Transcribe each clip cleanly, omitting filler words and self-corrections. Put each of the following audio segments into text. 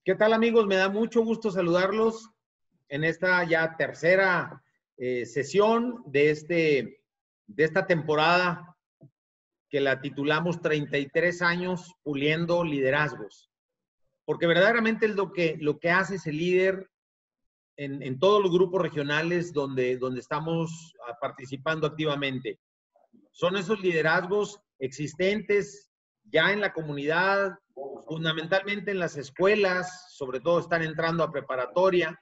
¿Qué tal, amigos? Me da mucho gusto saludarlos en esta ya tercera sesión de esta temporada que la titulamos 33 años puliendo liderazgos. Porque verdaderamente es lo que hace ese líder en todos los grupos regionales donde estamos participando activamente. Son esos liderazgos existentes ya en la comunidad, fundamentalmente en las escuelas, sobre todo están entrando a preparatoria,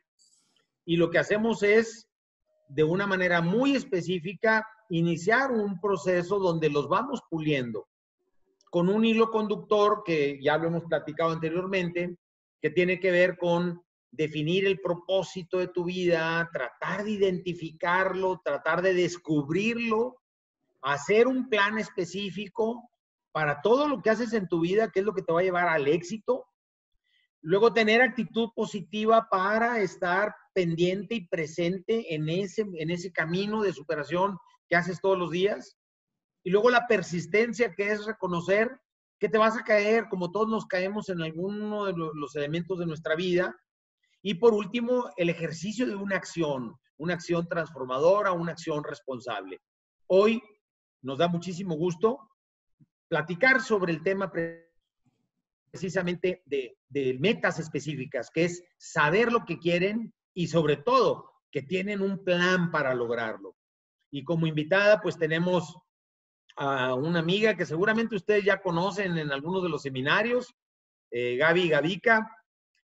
y lo que hacemos es, de una manera muy específica, iniciar un proceso donde los vamos puliendo con un hilo conductor que ya lo hemos platicado anteriormente, que tiene que ver con definir el propósito de tu vida, tratar de identificarlo, tratar de descubrirlo, hacer un plan específico para todo lo que haces en tu vida, que es lo que te va a llevar al éxito. Luego tener actitud positiva para estar pendiente y presente en ese camino de superación que haces todos los días. Y luego la persistencia, que es reconocer que te vas a caer, como todos nos caemos en alguno de los elementos de nuestra vida. Y por último, el ejercicio de una acción transformadora, una acción responsable. Hoy nos da muchísimo gusto platicar sobre el tema precisamente de metas específicas, que es saber lo que quieren y sobre todo que tienen un plan para lograrlo. Y como invitada, pues tenemos a una amiga que seguramente ustedes ya conocen en algunos de los seminarios, Gaby Gavica.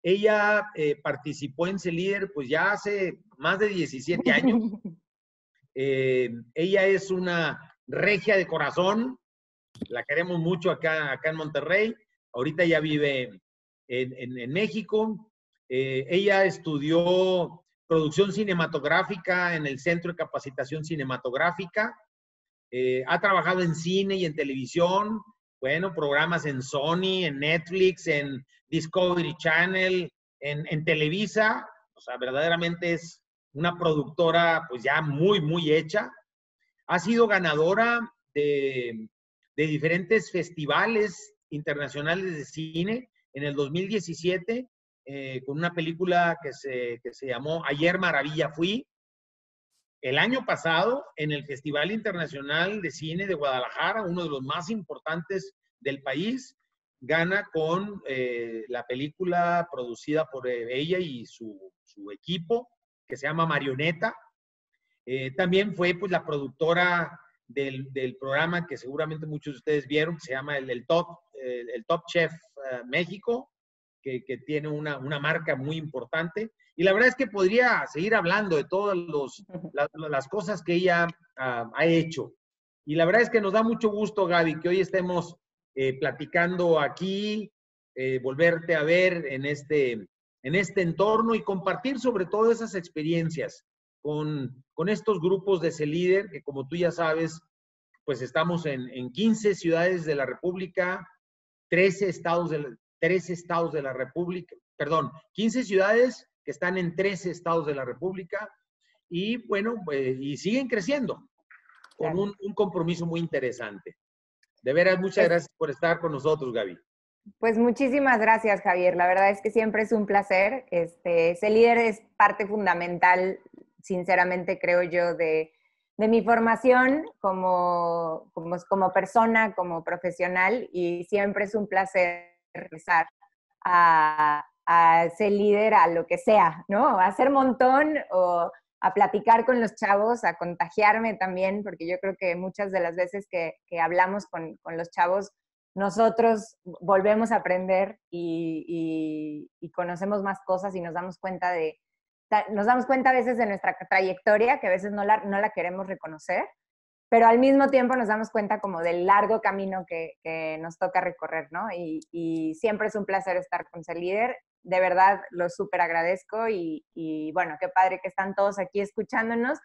Ella participó en CELíder pues ya hace más de 17 años. Ella es una regia de corazón, la queremos mucho acá en Monterrey. Ahorita ya vive en México. Ella estudió producción cinematográfica en el Centro de Capacitación Cinematográfica. Ha trabajado en cine y en televisión, bueno, programas en Sony, en Netflix, en Discovery Channel, en Televisa. O sea, verdaderamente es una productora pues ya muy hecha. Ha sido ganadora de diferentes festivales internacionales de cine en el 2017, con una película que se llamó Ayer Maravilla Fui. El año pasado, en el Festival Internacional de Cine de Guadalajara, uno de los más importantes del país, gana con la película producida por ella y su equipo, que se llama Marioneta. También fue pues la productora del programa que seguramente muchos de ustedes vieron, que se llama el Top Chef México, que tiene una marca muy importante. Y la verdad es que podría seguir hablando de todas las cosas que ella ha hecho. Y la verdad es que nos da mucho gusto, Gaby, que hoy estemos platicando aquí, volverte a ver en este entorno y compartir sobre todo esas experiencias con estos grupos de CELíder, que como tú ya sabes, pues estamos en 15 ciudades de la República, 13 estados de la República, perdón, 15 ciudades que están en 13 estados de la República y bueno, y siguen creciendo con Claro. un compromiso muy interesante. De veras, muchas gracias por estar con nosotros, Gaby. Pues muchísimas gracias, Javier. La verdad es que siempre es un placer. CELíder es parte fundamental, sinceramente creo yo, de mi formación como persona, como profesional, y siempre es un placer regresar a CELíder, a lo que sea, ¿no? A hacer montón o a platicar con los chavos, a contagiarme también, porque yo creo que muchas de las veces que hablamos con los chavos, nosotros volvemos a aprender y conocemos más cosas y nos damos cuenta a veces de nuestra trayectoria, que a veces no la queremos reconocer, pero al mismo tiempo nos damos cuenta como del largo camino que nos toca recorrer, ¿no? Y siempre es un placer estar con CELíder. De verdad, lo súper agradezco y bueno, qué padre que están todos aquí escuchándonos.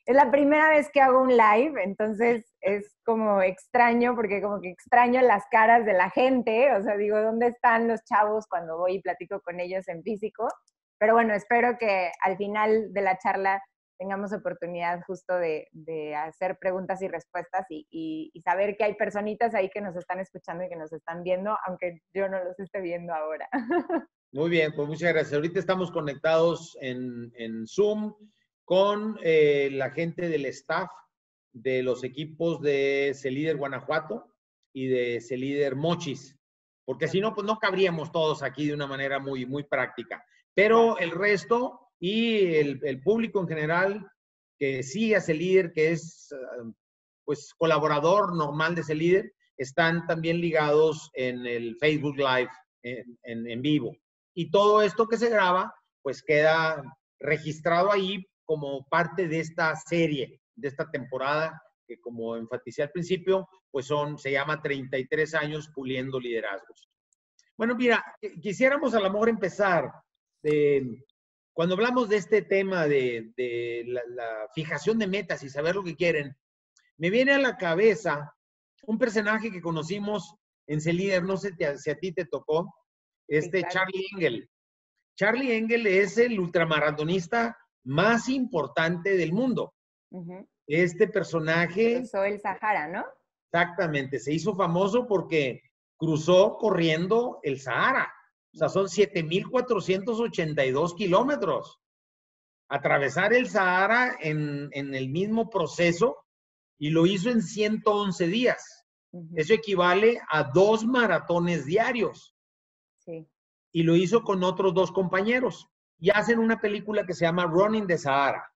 Es la primera vez que hago un live, entonces es como extraño, porque como que extraño las caras de la gente, o sea, digo, ¿dónde están los chavos cuando voy y platico con ellos en físico? Pero bueno, espero que al final de la charla tengamos oportunidad justo de hacer preguntas y respuestas y saber que hay personitas ahí que nos están escuchando y que nos están viendo, aunque yo no los esté viendo ahora. Muy bien, pues muchas gracias. Ahorita estamos conectados en Zoom con la gente del staff de los equipos de Celíder Guanajuato y de Celíder Mochis, porque si no, pues no cabríamos todos aquí de una manera muy práctica. Pero el resto y el público en general que sigue a Celíder, que es pues colaborador normal de Celíder, están también ligados en el Facebook Live en vivo. Y todo esto que se graba, pues queda registrado ahí como parte de esta serie, de esta temporada, que como enfaticé al principio, pues se llama 33 años puliendo liderazgos. Bueno, mira, quisiéramos a lo mejor empezar, cuando hablamos de este tema de la fijación de metas y saber lo que quieren, me viene a la cabeza un personaje que conocimos en Celíder, no sé si a ti te tocó, Sí, claro. Charlie Engle. Charlie Engle es el ultramaratonista más importante del mundo. Este personaje... Cruzó el Sahara, ¿no? Exactamente, se hizo famoso porque cruzó corriendo el Sahara. O sea, son 7,482 kilómetros. Atravesar el Sahara en el mismo proceso y lo hizo en 111 días. Eso equivale a 2 maratones diarios. Sí. Y lo hizo con otros 2 compañeros. Y hacen una película que se llama Running the Sahara.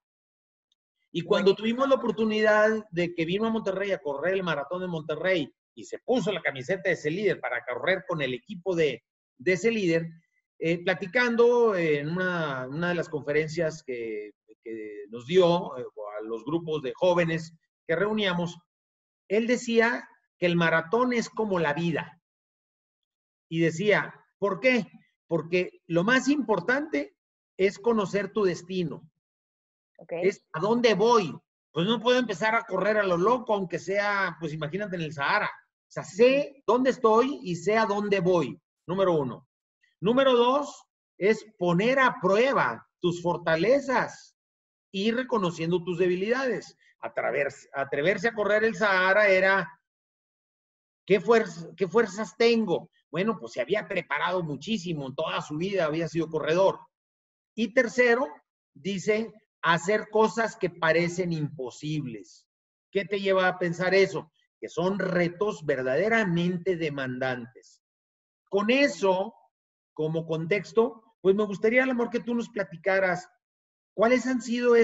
Y cuando tuvimos la oportunidad de que vino a Monterrey a correr el maratón de Monterrey y se puso la camiseta de Celíder para correr con el equipo de Celíder, platicando en una de las conferencias que nos dio a los grupos de jóvenes que reuníamos, él decía que el maratón es como la vida. Y decía, ¿por qué? Porque lo más importante es conocer tu destino. Es a dónde voy. Pues no puedo empezar a correr a lo loco, aunque sea, pues imagínate en el Sahara. O sea, sé dónde estoy y sé a dónde voy. Número 1. Número 2 es poner a prueba tus fortalezas y ir reconociendo tus debilidades. Atreverse a correr el Sahara era, ¿qué fuerzas tengo? Bueno, pues se había preparado muchísimo, toda su vida había sido corredor. Y tercero, dice, hacer cosas que parecen imposibles. ¿Qué te lleva a pensar eso? Que son retos verdaderamente demandantes. Con eso, como contexto, pues me gustaría a lo mejor que tú nos platicaras cuáles han sido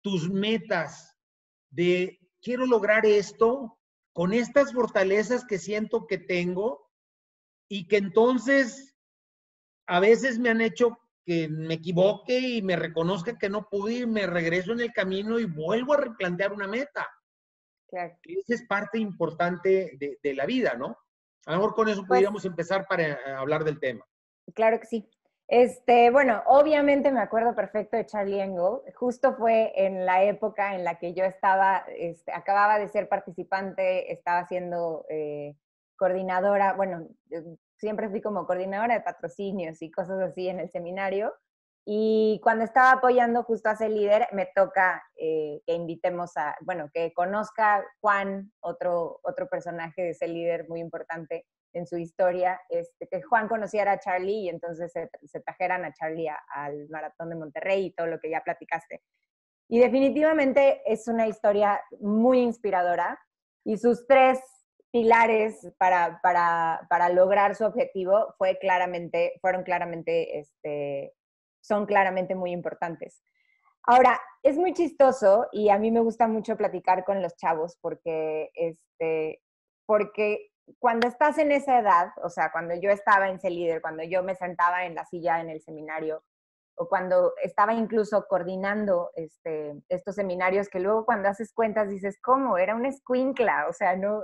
tus metas de quiero lograr esto con estas fortalezas que siento que tengo y que entonces a veces me han hecho que me equivoque y me reconozca que no pude y me regreso en el camino y vuelvo a replantear una meta. Claro. Esa es parte importante de la vida, ¿no? A lo mejor con eso pudiéramos empezar para hablar del tema. Claro que sí. Bueno, obviamente me acuerdo perfecto de Charlie Engle. Justo fue en la época en la que yo estaba, acababa de ser participante, estaba siendo coordinadora, bueno, siempre fui como coordinadora de patrocinios y cosas así en el seminario. Y cuando estaba apoyando justo a Celíder, me toca que invitemos bueno, que conozca Juan, otro personaje de Celíder muy importante en su historia, que Juan conociera a Charlie y entonces se trajeran a Charlie al Maratón de Monterrey y todo lo que ya platicaste. Y definitivamente es una historia muy inspiradora y sus 3 pilares para lograr su objetivo son claramente muy importantes. Ahora, es muy chistoso y a mí me gusta mucho platicar con los chavos porque cuando estás en esa edad, o sea, cuando yo estaba en Celíder, cuando yo me sentaba en la silla en el seminario, o cuando estaba incluso coordinando estos seminarios, que luego cuando haces cuentas dices, ¿cómo? Era una escuincla, o sea, no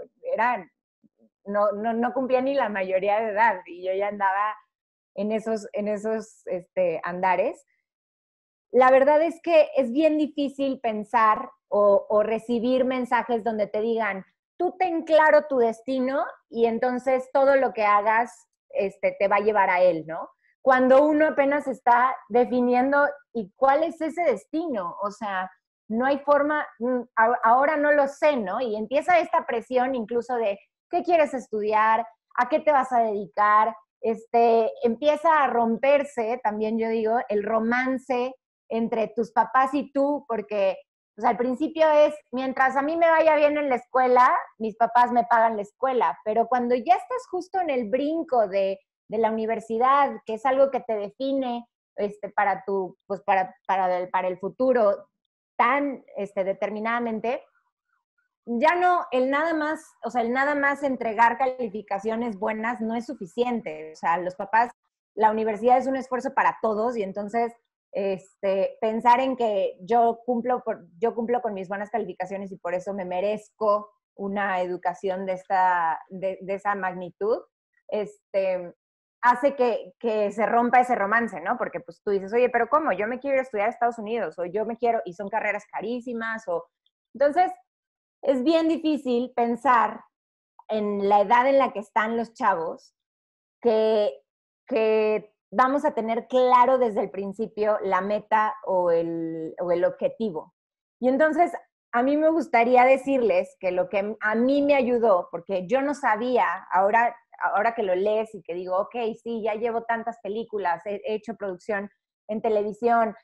cumplía ni la mayoría de edad, y yo ya andaba en esos andares. La verdad es que es bien difícil pensar o recibir mensajes donde te digan, tú ten claro tu destino y entonces todo lo que hagas te va a llevar a él, ¿no? Cuando uno apenas está definiendo y cuál es ese destino, o sea, no hay forma, ahora no lo sé, ¿no? Y empieza esta presión incluso de qué quieres estudiar, a qué te vas a dedicar, empieza a romperse, también yo digo, el romance entre tus papás y tú, porque pues, al principio es, mientras a mí me vaya bien en la escuela, mis papás me pagan la escuela, pero cuando ya estás justo en el brinco de la universidad, que es algo que te define para pues para el futuro tan determinadamente, ya no, el nada más, o sea, el nada más entregar calificaciones buenas no es suficiente. O sea, los papás, la universidad es un esfuerzo para todos y entonces pensar en que yo cumplo con mis buenas calificaciones y por eso me merezco una educación de esa magnitud, hace que se rompa ese romance, ¿no? Porque pues tú dices, oye, pero ¿cómo? Yo me quiero ir a estudiar a Estados Unidos, o yo me quiero, y son carreras carísimas, o... Entonces, es bien difícil pensar en la edad en la que están los chavos que vamos a tener claro desde el principio la meta o el objetivo. Y entonces, a mí me gustaría decirles que lo que a mí me ayudó, porque yo no sabía, ahora que lo lees y que digo, ok, sí, ya llevo tantas películas, he hecho producción en televisión,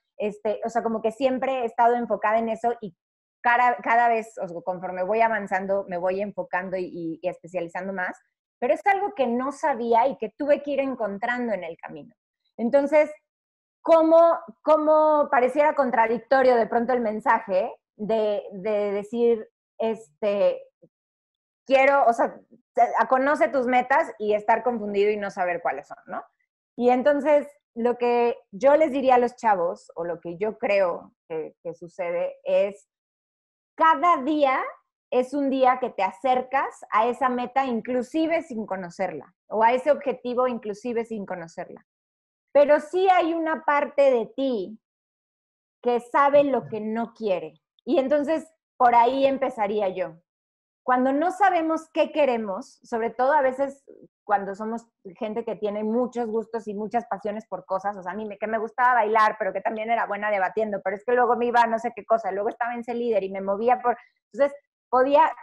o sea, como que siempre he estado enfocada en eso y cada vez, o sea, conforme voy avanzando, me voy enfocando y especializando más, pero es algo que no sabía y que tuve que ir encontrando en el camino. Entonces, ¿cómo pareciera contradictorio de pronto el mensaje de decir, quiero, o sea, conoce tus metas y estar confundido y no saber cuáles son, ¿no? Y entonces, lo que yo les diría a los chavos, o lo que yo creo que sucede, es cada día es un día que te acercas a esa meta inclusive sin conocerla, o a ese objetivo inclusive sin conocerla. Pero sí hay una parte de ti que sabe lo que no quiere. Y entonces por ahí empezaría yo. Cuando no sabemos qué queremos, sobre todo a veces cuando somos gente que tiene muchos gustos y muchas pasiones por cosas, o sea, a mí que me gustaba bailar, pero que también era buena debatiendo, pero es que luego me iba a no sé qué cosa, luego estaba en C-Líder y me movía por... Entonces,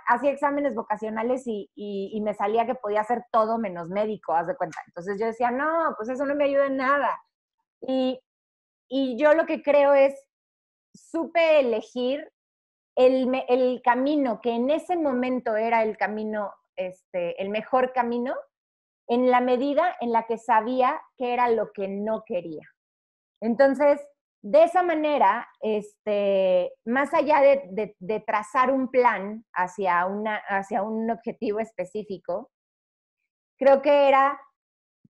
hacía exámenes vocacionales y me salía que podía hacer todo menos médico, haz de cuenta. Entonces yo decía, no, pues eso no me ayuda en nada. Y, y yo lo que creo es, supe elegir el camino que en ese momento era el camino, el mejor camino, en la medida en la que sabía que era lo que no quería. Entonces, de esa manera, más allá de trazar un plan hacia un objetivo específico, creo que era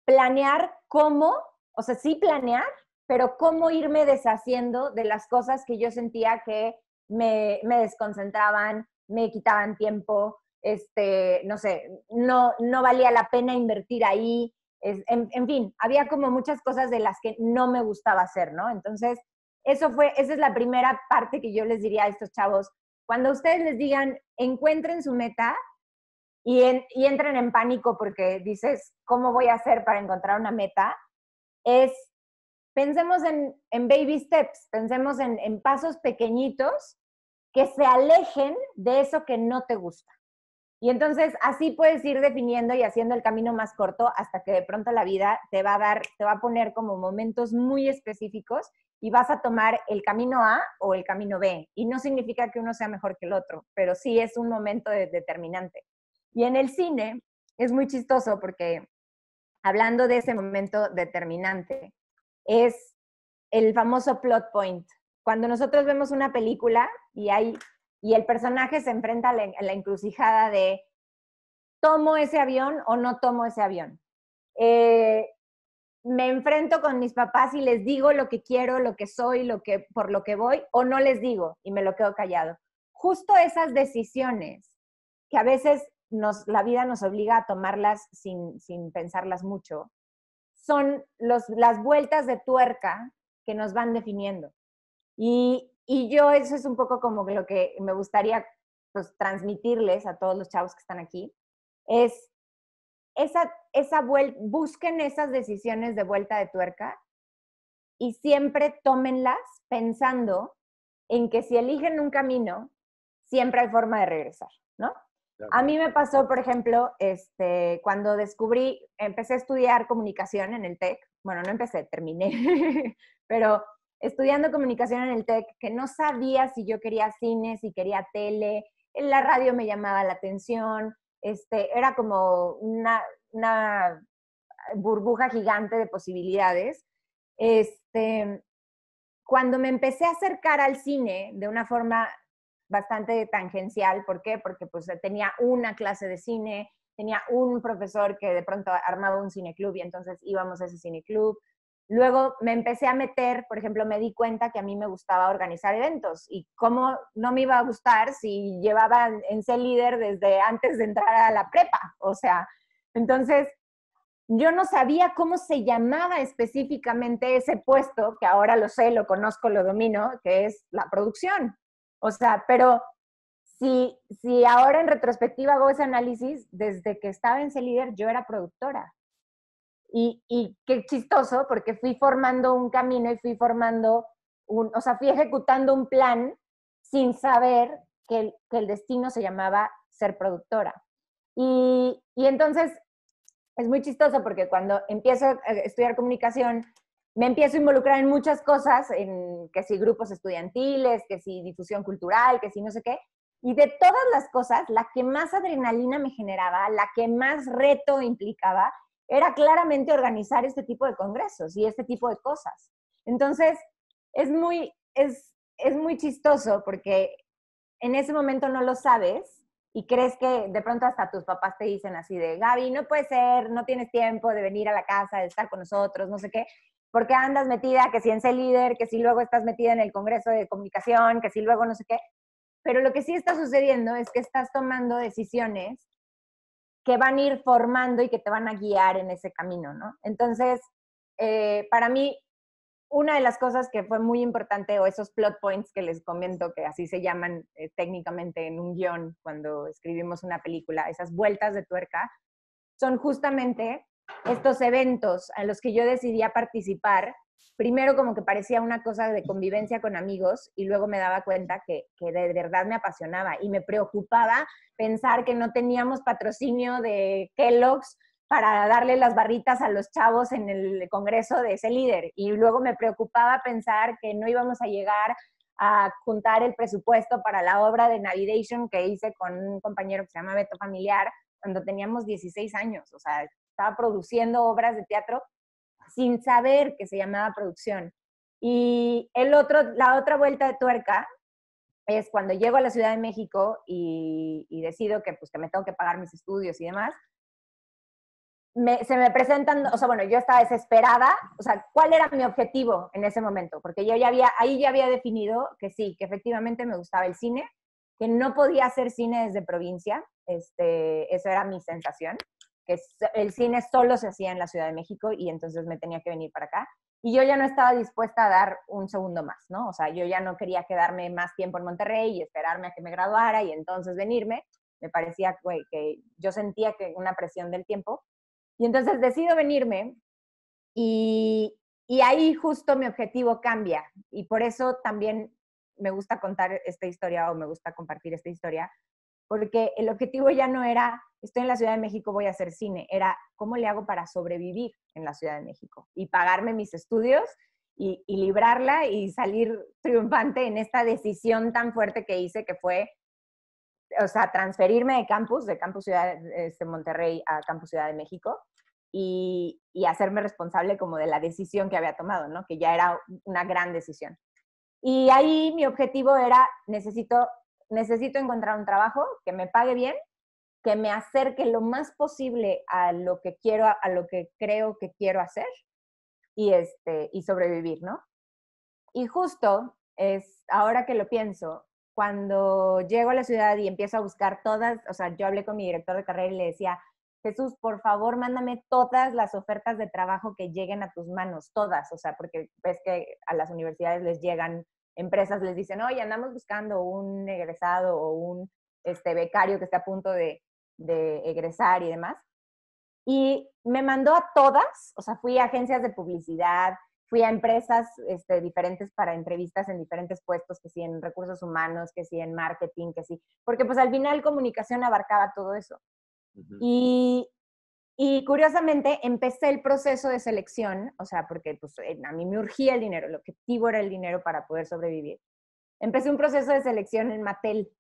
planear cómo, o sea, sí planear, pero cómo irme deshaciendo de las cosas que yo sentía que me desconcentraban, me quitaban tiempo, no sé, no valía la pena invertir ahí, en fin, había como muchas cosas de las que no me gustaba hacer, ¿no? Entonces, esa es la primera parte que yo les diría a estos chavos. Cuando ustedes les digan, encuentren su meta, y entren en pánico porque dices, ¿cómo voy a hacer para encontrar una meta? Pensemos en baby steps, pensemos en pasos pequeñitos que se alejen de eso que no te gusta. Y entonces así puedes ir definiendo y haciendo el camino más corto hasta que de pronto la vida te va a poner como momentos muy específicos y vas a tomar el camino A o el camino B. Y no significa que uno sea mejor que el otro, pero sí es un momento determinante. Y en el cine es muy chistoso porque hablando de ese momento determinante, es el famoso plot point. Cuando nosotros vemos una película y el personaje se enfrenta a la encrucijada de ¿tomo ese avión o no tomo ese avión? Me enfrento con mis papás y les digo lo que quiero, lo que soy, por lo que voy, o no les digo y me lo quedo callado. Justo esas decisiones que a veces la vida nos obliga a tomarlas sin pensarlas mucho, son las vueltas de tuerca que nos van definiendo. Y yo eso es un poco como lo que me gustaría pues, transmitirles a todos los chavos que están aquí, es busquen esas decisiones de vuelta de tuerca y siempre tómenlas pensando en que si eligen un camino, siempre hay forma de regresar, ¿no? A mí me pasó, por ejemplo, cuando empecé a estudiar comunicación en el TEC, bueno, no empecé, terminé, pero estudiando comunicación en el TEC, que no sabía si yo quería cine, si quería tele, en la radio me llamaba la atención, era como una burbuja gigante de posibilidades. Cuando me empecé a acercar al cine de una forma bastante tangencial, ¿por qué? Porque pues tenía una clase de cine, tenía un profesor que de pronto armaba un cineclub y entonces íbamos a ese cineclub. Luego me empecé a meter, por ejemplo, me di cuenta que a mí me gustaba organizar eventos y cómo no me iba a gustar si llevaba en ser líder desde antes de entrar a la prepa. O sea, entonces yo no sabía cómo se llamaba específicamente ese puesto, que ahora lo sé, lo conozco, lo domino, que es la producción. O sea, pero si ahora en retrospectiva hago ese análisis, desde que estaba en C-Líder yo era productora. Y qué chistoso, porque fui formando un camino y fui formando, o sea, fui ejecutando un plan sin saber que el destino se llamaba ser productora. Y entonces es muy chistoso porque cuando empiezo a estudiar comunicación, me empiezo a involucrar en muchas cosas, en que si grupos estudiantiles, que si difusión cultural, que si no sé qué. Y de todas las cosas, la que más adrenalina me generaba, la que más reto implicaba, era claramente organizar este tipo de congresos y este tipo de cosas. Entonces, es muy chistoso porque en ese momento no lo sabes y crees que de pronto hasta tus papás te dicen así de, Gaby, no puede ser, no tienes tiempo de venir a la casa, de estar con nosotros, no sé qué, porque andas metida, que si en C-Líder, que si luego estás metida en el Congreso de Comunicación, que si luego no sé qué. Pero lo que sí está sucediendo es que estás tomando decisiones que van a ir formando y que te van a guiar en ese camino, ¿no? Entonces, para mí, una de las cosas que fue muy importante, o esos plot points que les comento, que así se llaman técnicamente en un guión cuando escribimos una película, esas vueltas de tuerca, son justamente estos eventos a los que yo decidía participar. Primero como que parecía una cosa de convivencia con amigos y luego me daba cuenta que de verdad me apasionaba y me preocupaba pensar que no teníamos patrocinio de Kellogg's para darle las barritas a los chavos en el congreso de C-Líder. Y luego me preocupaba pensar que no íbamos a llegar a juntar el presupuesto para la obra de Navigation que hice con un compañero que se llama Beto Familiar cuando teníamos 16 años. O sea, estaba produciendo obras de teatro sin saber que se llamaba producción. Y la otra vuelta de tuerca es cuando llego a la Ciudad de México y decido que, pues, que me tengo que pagar mis estudios y demás, se me presentan, o sea, bueno, yo estaba desesperada, o sea, ¿cuál era mi objetivo en ese momento? Porque yo ahí ya había definido que sí, que efectivamente me gustaba el cine, que no podía hacer cine desde provincia, eso era mi sensación, que el cine solo se hacía en la Ciudad de México y entonces me tenía que venir para acá. Y yo ya no estaba dispuesta a dar un segundo más, ¿no? O sea, yo ya no quería quedarme más tiempo en Monterrey y esperarme a que me graduara y entonces venirme. Me parecía que yo sentía que una presión del tiempo. Y entonces decido venirme y ahí justo mi objetivo cambia. Y por eso también me gusta contar esta historia o me gusta compartir esta historia, porque el objetivo ya no era, estoy en la Ciudad de México, voy a hacer cine, era cómo le hago para sobrevivir en la Ciudad de México y pagarme mis estudios y librarla y salir triunfante en esta decisión tan fuerte que hice, que fue, o sea, transferirme de Campus Ciudad de Monterrey a Campus Ciudad de México y hacerme responsable como de la decisión que había tomado, ¿no? Que ya era una gran decisión. Y ahí mi objetivo era, necesito encontrar un trabajo que me pague bien, que me acerque lo más posible a lo que quiero, a lo que creo que quiero hacer y sobrevivir, ¿no? Y justo es, ahora que lo pienso, cuando llego a la ciudad y empiezo a buscar todas, o sea, yo hablé con mi director de carrera y le decía, Jesús, por favor, mándame todas las ofertas de trabajo que lleguen a tus manos, todas, o sea, porque ves que a las universidades les llegan, empresas les dicen, oye, andamos buscando un egresado o un becario que está a punto de egresar y demás. Y me mandó a todas, o sea, fui a agencias de publicidad, fui a empresas diferentes para entrevistas en diferentes puestos, que sí en recursos humanos, que sí en marketing, que sí, porque pues al final comunicación abarcaba todo eso. Y curiosamente empecé el proceso de selección, o sea, porque pues, a mí me urgía el dinero, el objetivo era el dinero para poder sobrevivir. Empecé un proceso de selección en Mattel.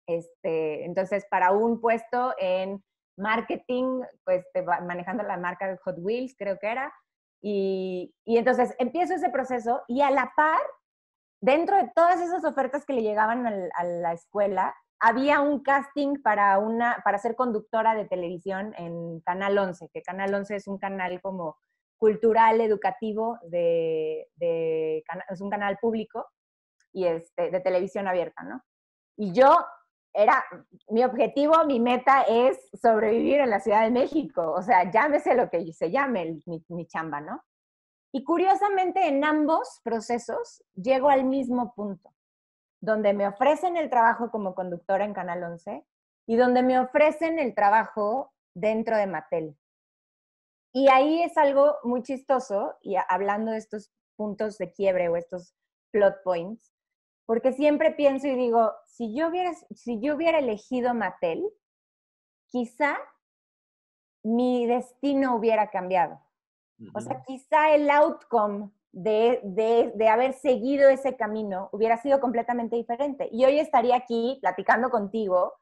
Entonces, para un puesto en marketing, pues manejando la marca de Hot Wheels, creo que era. Y entonces empiezo ese proceso y a la par, dentro de todas esas ofertas que le llegaban a la escuela, había un casting para ser conductora de televisión en Canal 11, que Canal 11 es un canal como cultural, educativo, es un canal público y de televisión abierta, ¿no? Y yo mi objetivo, mi meta es sobrevivir en la Ciudad de México, o sea, llámese lo que se llame mi chamba, ¿no? Y curiosamente en ambos procesos llego al mismo punto, donde me ofrecen el trabajo como conductora en Canal 11 y donde me ofrecen el trabajo dentro de Mattel. Y ahí es algo muy chistoso, y hablando de estos puntos de quiebre o estos plot points, porque siempre pienso y digo, si yo hubiera elegido Mattel, quizá mi destino hubiera cambiado. O sea, quizá el outcome de haber seguido ese camino hubiera sido completamente diferente. Y hoy estaría aquí platicando contigo,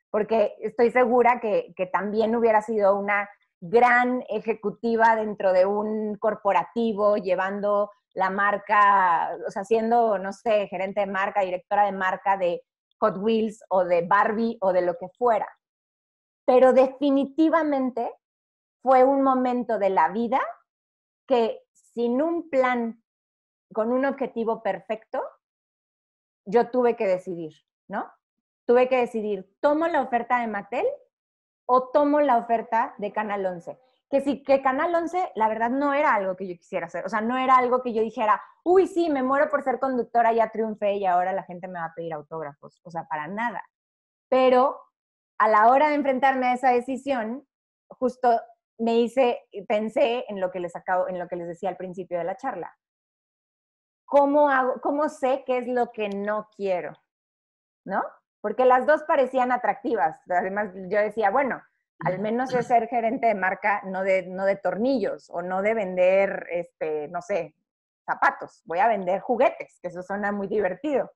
porque estoy segura que también hubiera sido una gran ejecutiva dentro de un corporativo, llevando la marca, o sea, siendo, no sé, gerente de marca, directora de marca de Hot Wheels o de Barbie o de lo que fuera. Pero definitivamente fue un momento de la vida que sin un plan, con un objetivo perfecto, yo tuve que decidir, ¿no? Tuve que decidir, ¿tomo la oferta de Mattel o tomo la oferta de Canal 11? Que Canal 11, la verdad, no era algo que yo quisiera hacer. O sea, no era algo que yo dijera, uy, sí, me muero por ser conductora, ya triunfé y ahora la gente me va a pedir autógrafos. O sea, para nada. Pero a la hora de enfrentarme a esa decisión, justo pensé en lo que les decía al principio de la charla. ¿Cómo sé qué es lo que no quiero? ¿No? Porque las dos parecían atractivas. Además, yo decía, bueno, al menos es ser gerente de marca, no de tornillos, o no de vender, no sé, zapatos. Voy a vender juguetes, que eso suena muy divertido.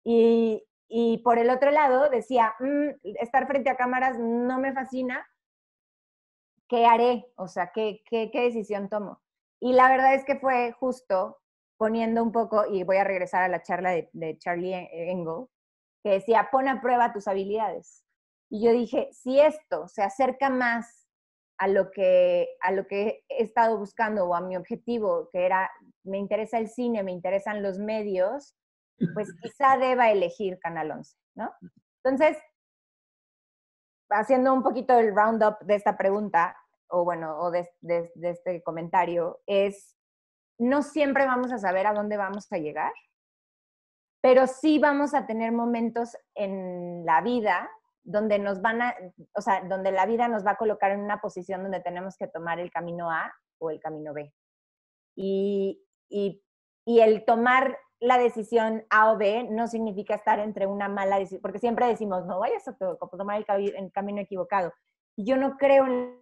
Y por el otro lado decía, estar frente a cámaras no me fascina, ¿qué haré? O sea, ¿qué decisión tomo? Y la verdad es que fue justo poniendo un poco, y voy a regresar a la charla de Charlie Engle, que decía, pon a prueba tus habilidades. Y yo dije, si esto se acerca más a lo que he estado buscando o a mi objetivo, que era, me interesa el cine, me interesan los medios, pues quizá deba elegir Canal 11, ¿no? Entonces, haciendo un poquito el roundup de esta pregunta, o bueno, o de este comentario, es, no siempre vamos a saber a dónde vamos a llegar, pero sí vamos a tener momentos en la vida donde donde la vida nos va a colocar en una posición donde tenemos que tomar el camino A o el camino B. Y el tomar la decisión A o B no significa estar entre una mala decisión, porque siempre decimos, no vayas a tomar el camino equivocado. Y yo no creo en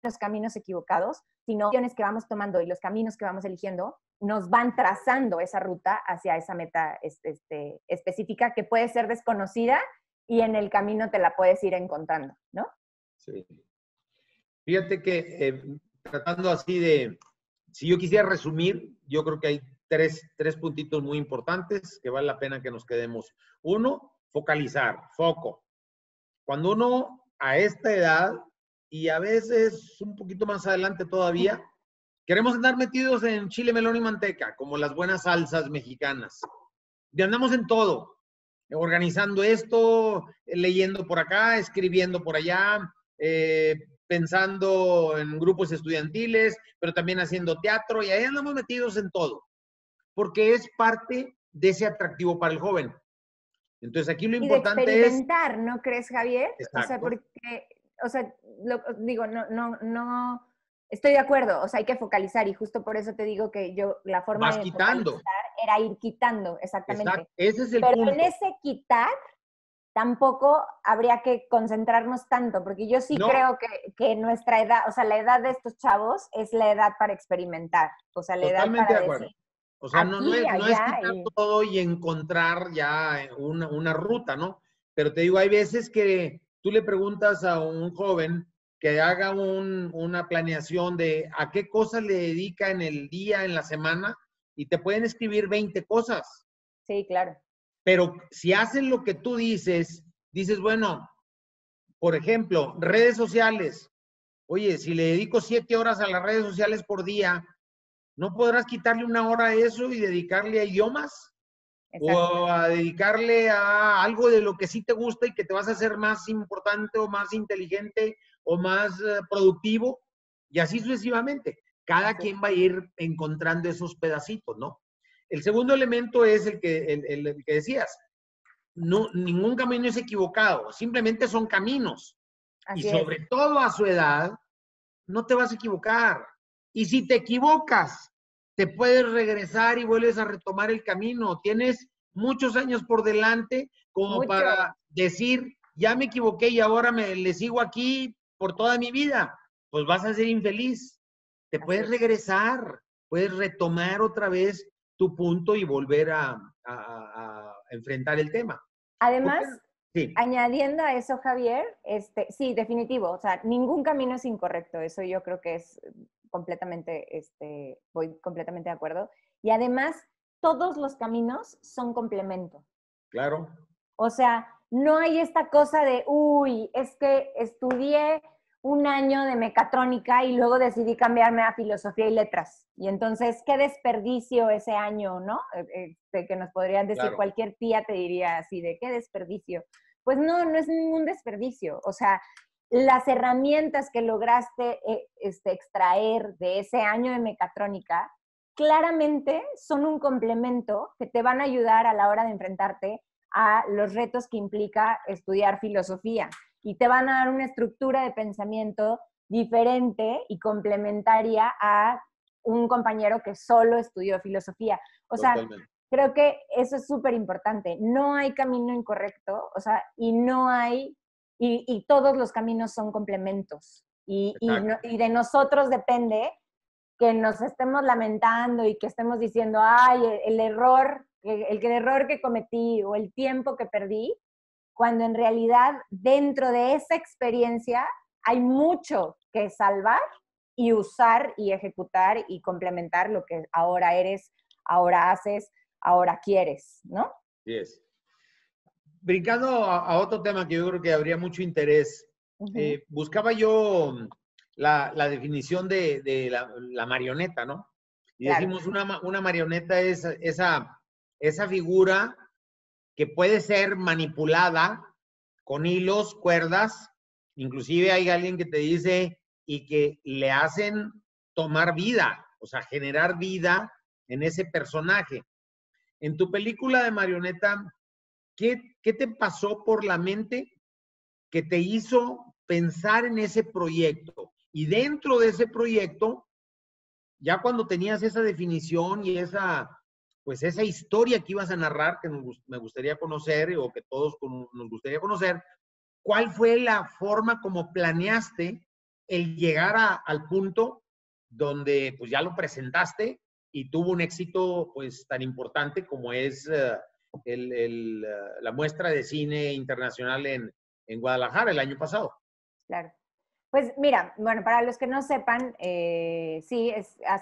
los caminos equivocados, sino las que vamos tomando y los caminos que vamos eligiendo nos van trazando esa ruta hacia esa meta específica que puede ser desconocida y en el camino te la puedes ir encontrando, ¿no? Sí. Fíjate que tratando así de, si yo quisiera resumir, yo creo que hay tres puntitos muy importantes que vale la pena que nos quedemos. Uno, focalizar, foco. Cuando uno a esta edad y a veces un poquito más adelante todavía, queremos andar metidos en chile, melón y manteca, como las buenas salsas mexicanas. Y andamos en todo, organizando esto, leyendo por acá, escribiendo por allá, pensando en grupos estudiantiles, pero también haciendo teatro, y ahí andamos metidos en todo, porque es parte de ese atractivo para el joven. Entonces aquí lo importante es... Y de experimentar, ¿no crees, Javier? Exacto. O sea, porque, digo, no Estoy de acuerdo, o sea, hay que focalizar y justo por eso te digo que yo, la forma Vas de quitando. focalizar era ir quitando, Exacto. exactamente. Ese es el Pero en punto. ese quitar tampoco habría que concentrarnos tanto, porque yo sí No, creo que nuestra edad, o sea, la edad de estos chavos es la edad para experimentar, o sea, la edad totalmente para de decir acuerdo. O sea, aquí y no es allá quitar y todo y encontrar ya una ruta, ¿no? Pero te digo, hay veces que tú le preguntas a un joven que haga una planeación de a qué cosas le dedica en el día, en la semana, y te pueden escribir 20 cosas. sí, claro. Pero si hacen lo que tú dices, dices, bueno, por ejemplo, redes sociales. Oye, si le dedico 7 horas a las redes sociales por día, ¿no podrás quitarle una hora a eso y dedicarle a idiomas? Exacto. O a dedicarle a algo de lo que sí te gusta y que te vas a hacer más importante o más inteligente o más productivo, y así sucesivamente. Cada Así es. quien va a ir encontrando esos pedacitos, ¿no? El segundo elemento es el que decías. No, ningún camino es equivocado, simplemente son caminos. Y Así es. sobre todo a su edad, no te vas a equivocar. Y si te equivocas, te puedes regresar y vuelves a retomar el camino. Tienes muchos años por delante como Mucho. para decir, ya me equivoqué y ahora le sigo aquí por toda mi vida. Pues vas a ser infeliz. Te Así puedes es. regresar, puedes retomar otra vez tu punto y volver a enfrentar el tema. Además, Porque, sí, añadiendo a eso, Javier, sí, definitivo, o sea, ningún camino es incorrecto, eso yo creo que es completamente, voy completamente de acuerdo. Y además, todos los caminos son complemento. claro, O sea, no hay esta cosa de, uy, es que estudié un año de mecatrónica y luego decidí cambiarme a filosofía y letras. Y entonces, qué desperdicio ese año, ¿no? Que nos podrían decir, claro, cualquier tía te diría así, de qué desperdicio. Pues no, no es ningún desperdicio. O sea, las herramientas que lograste extraer de ese año de mecatrónica claramente son un complemento que te van a ayudar a la hora de enfrentarte a los retos que implica estudiar filosofía y te van a dar una estructura de pensamiento diferente y complementaria a un compañero que solo estudió filosofía. O sea, totalmente. creo que eso es súper importante. No hay camino incorrecto, o sea, y no hay, y todos los caminos son complementos. Exacto. Y de nosotros depende que nos estemos lamentando y que estemos diciendo, ay, el error, el error que cometí o el tiempo que perdí, cuando en realidad dentro de esa experiencia hay mucho que salvar y usar y ejecutar y complementar lo que ahora eres, ahora haces, ahora quieres, ¿no? Sí es. Brincando a otro tema que yo creo que habría mucho interés, Uh -huh. buscaba yo la definición de la marioneta, ¿no? Y Claro, decimos una marioneta es esa figura que puede ser manipulada con hilos, cuerdas, inclusive hay alguien que te dice y que le hacen tomar vida, o sea, generar vida en ese personaje. En tu película de marioneta, ¿qué te pasó por la mente que te hizo pensar en ese proyecto? Y dentro de ese proyecto, ya cuando tenías esa definición y pues esa historia que ibas a narrar, que me gustaría conocer o que todos nos gustaría conocer, ¿cuál fue la forma como planeaste el llegar al punto donde pues ya lo presentaste y tuvo un éxito pues tan importante como es la muestra de cine internacional en Guadalajara el año pasado? claro. Pues mira, bueno, para los que no sepan, sí,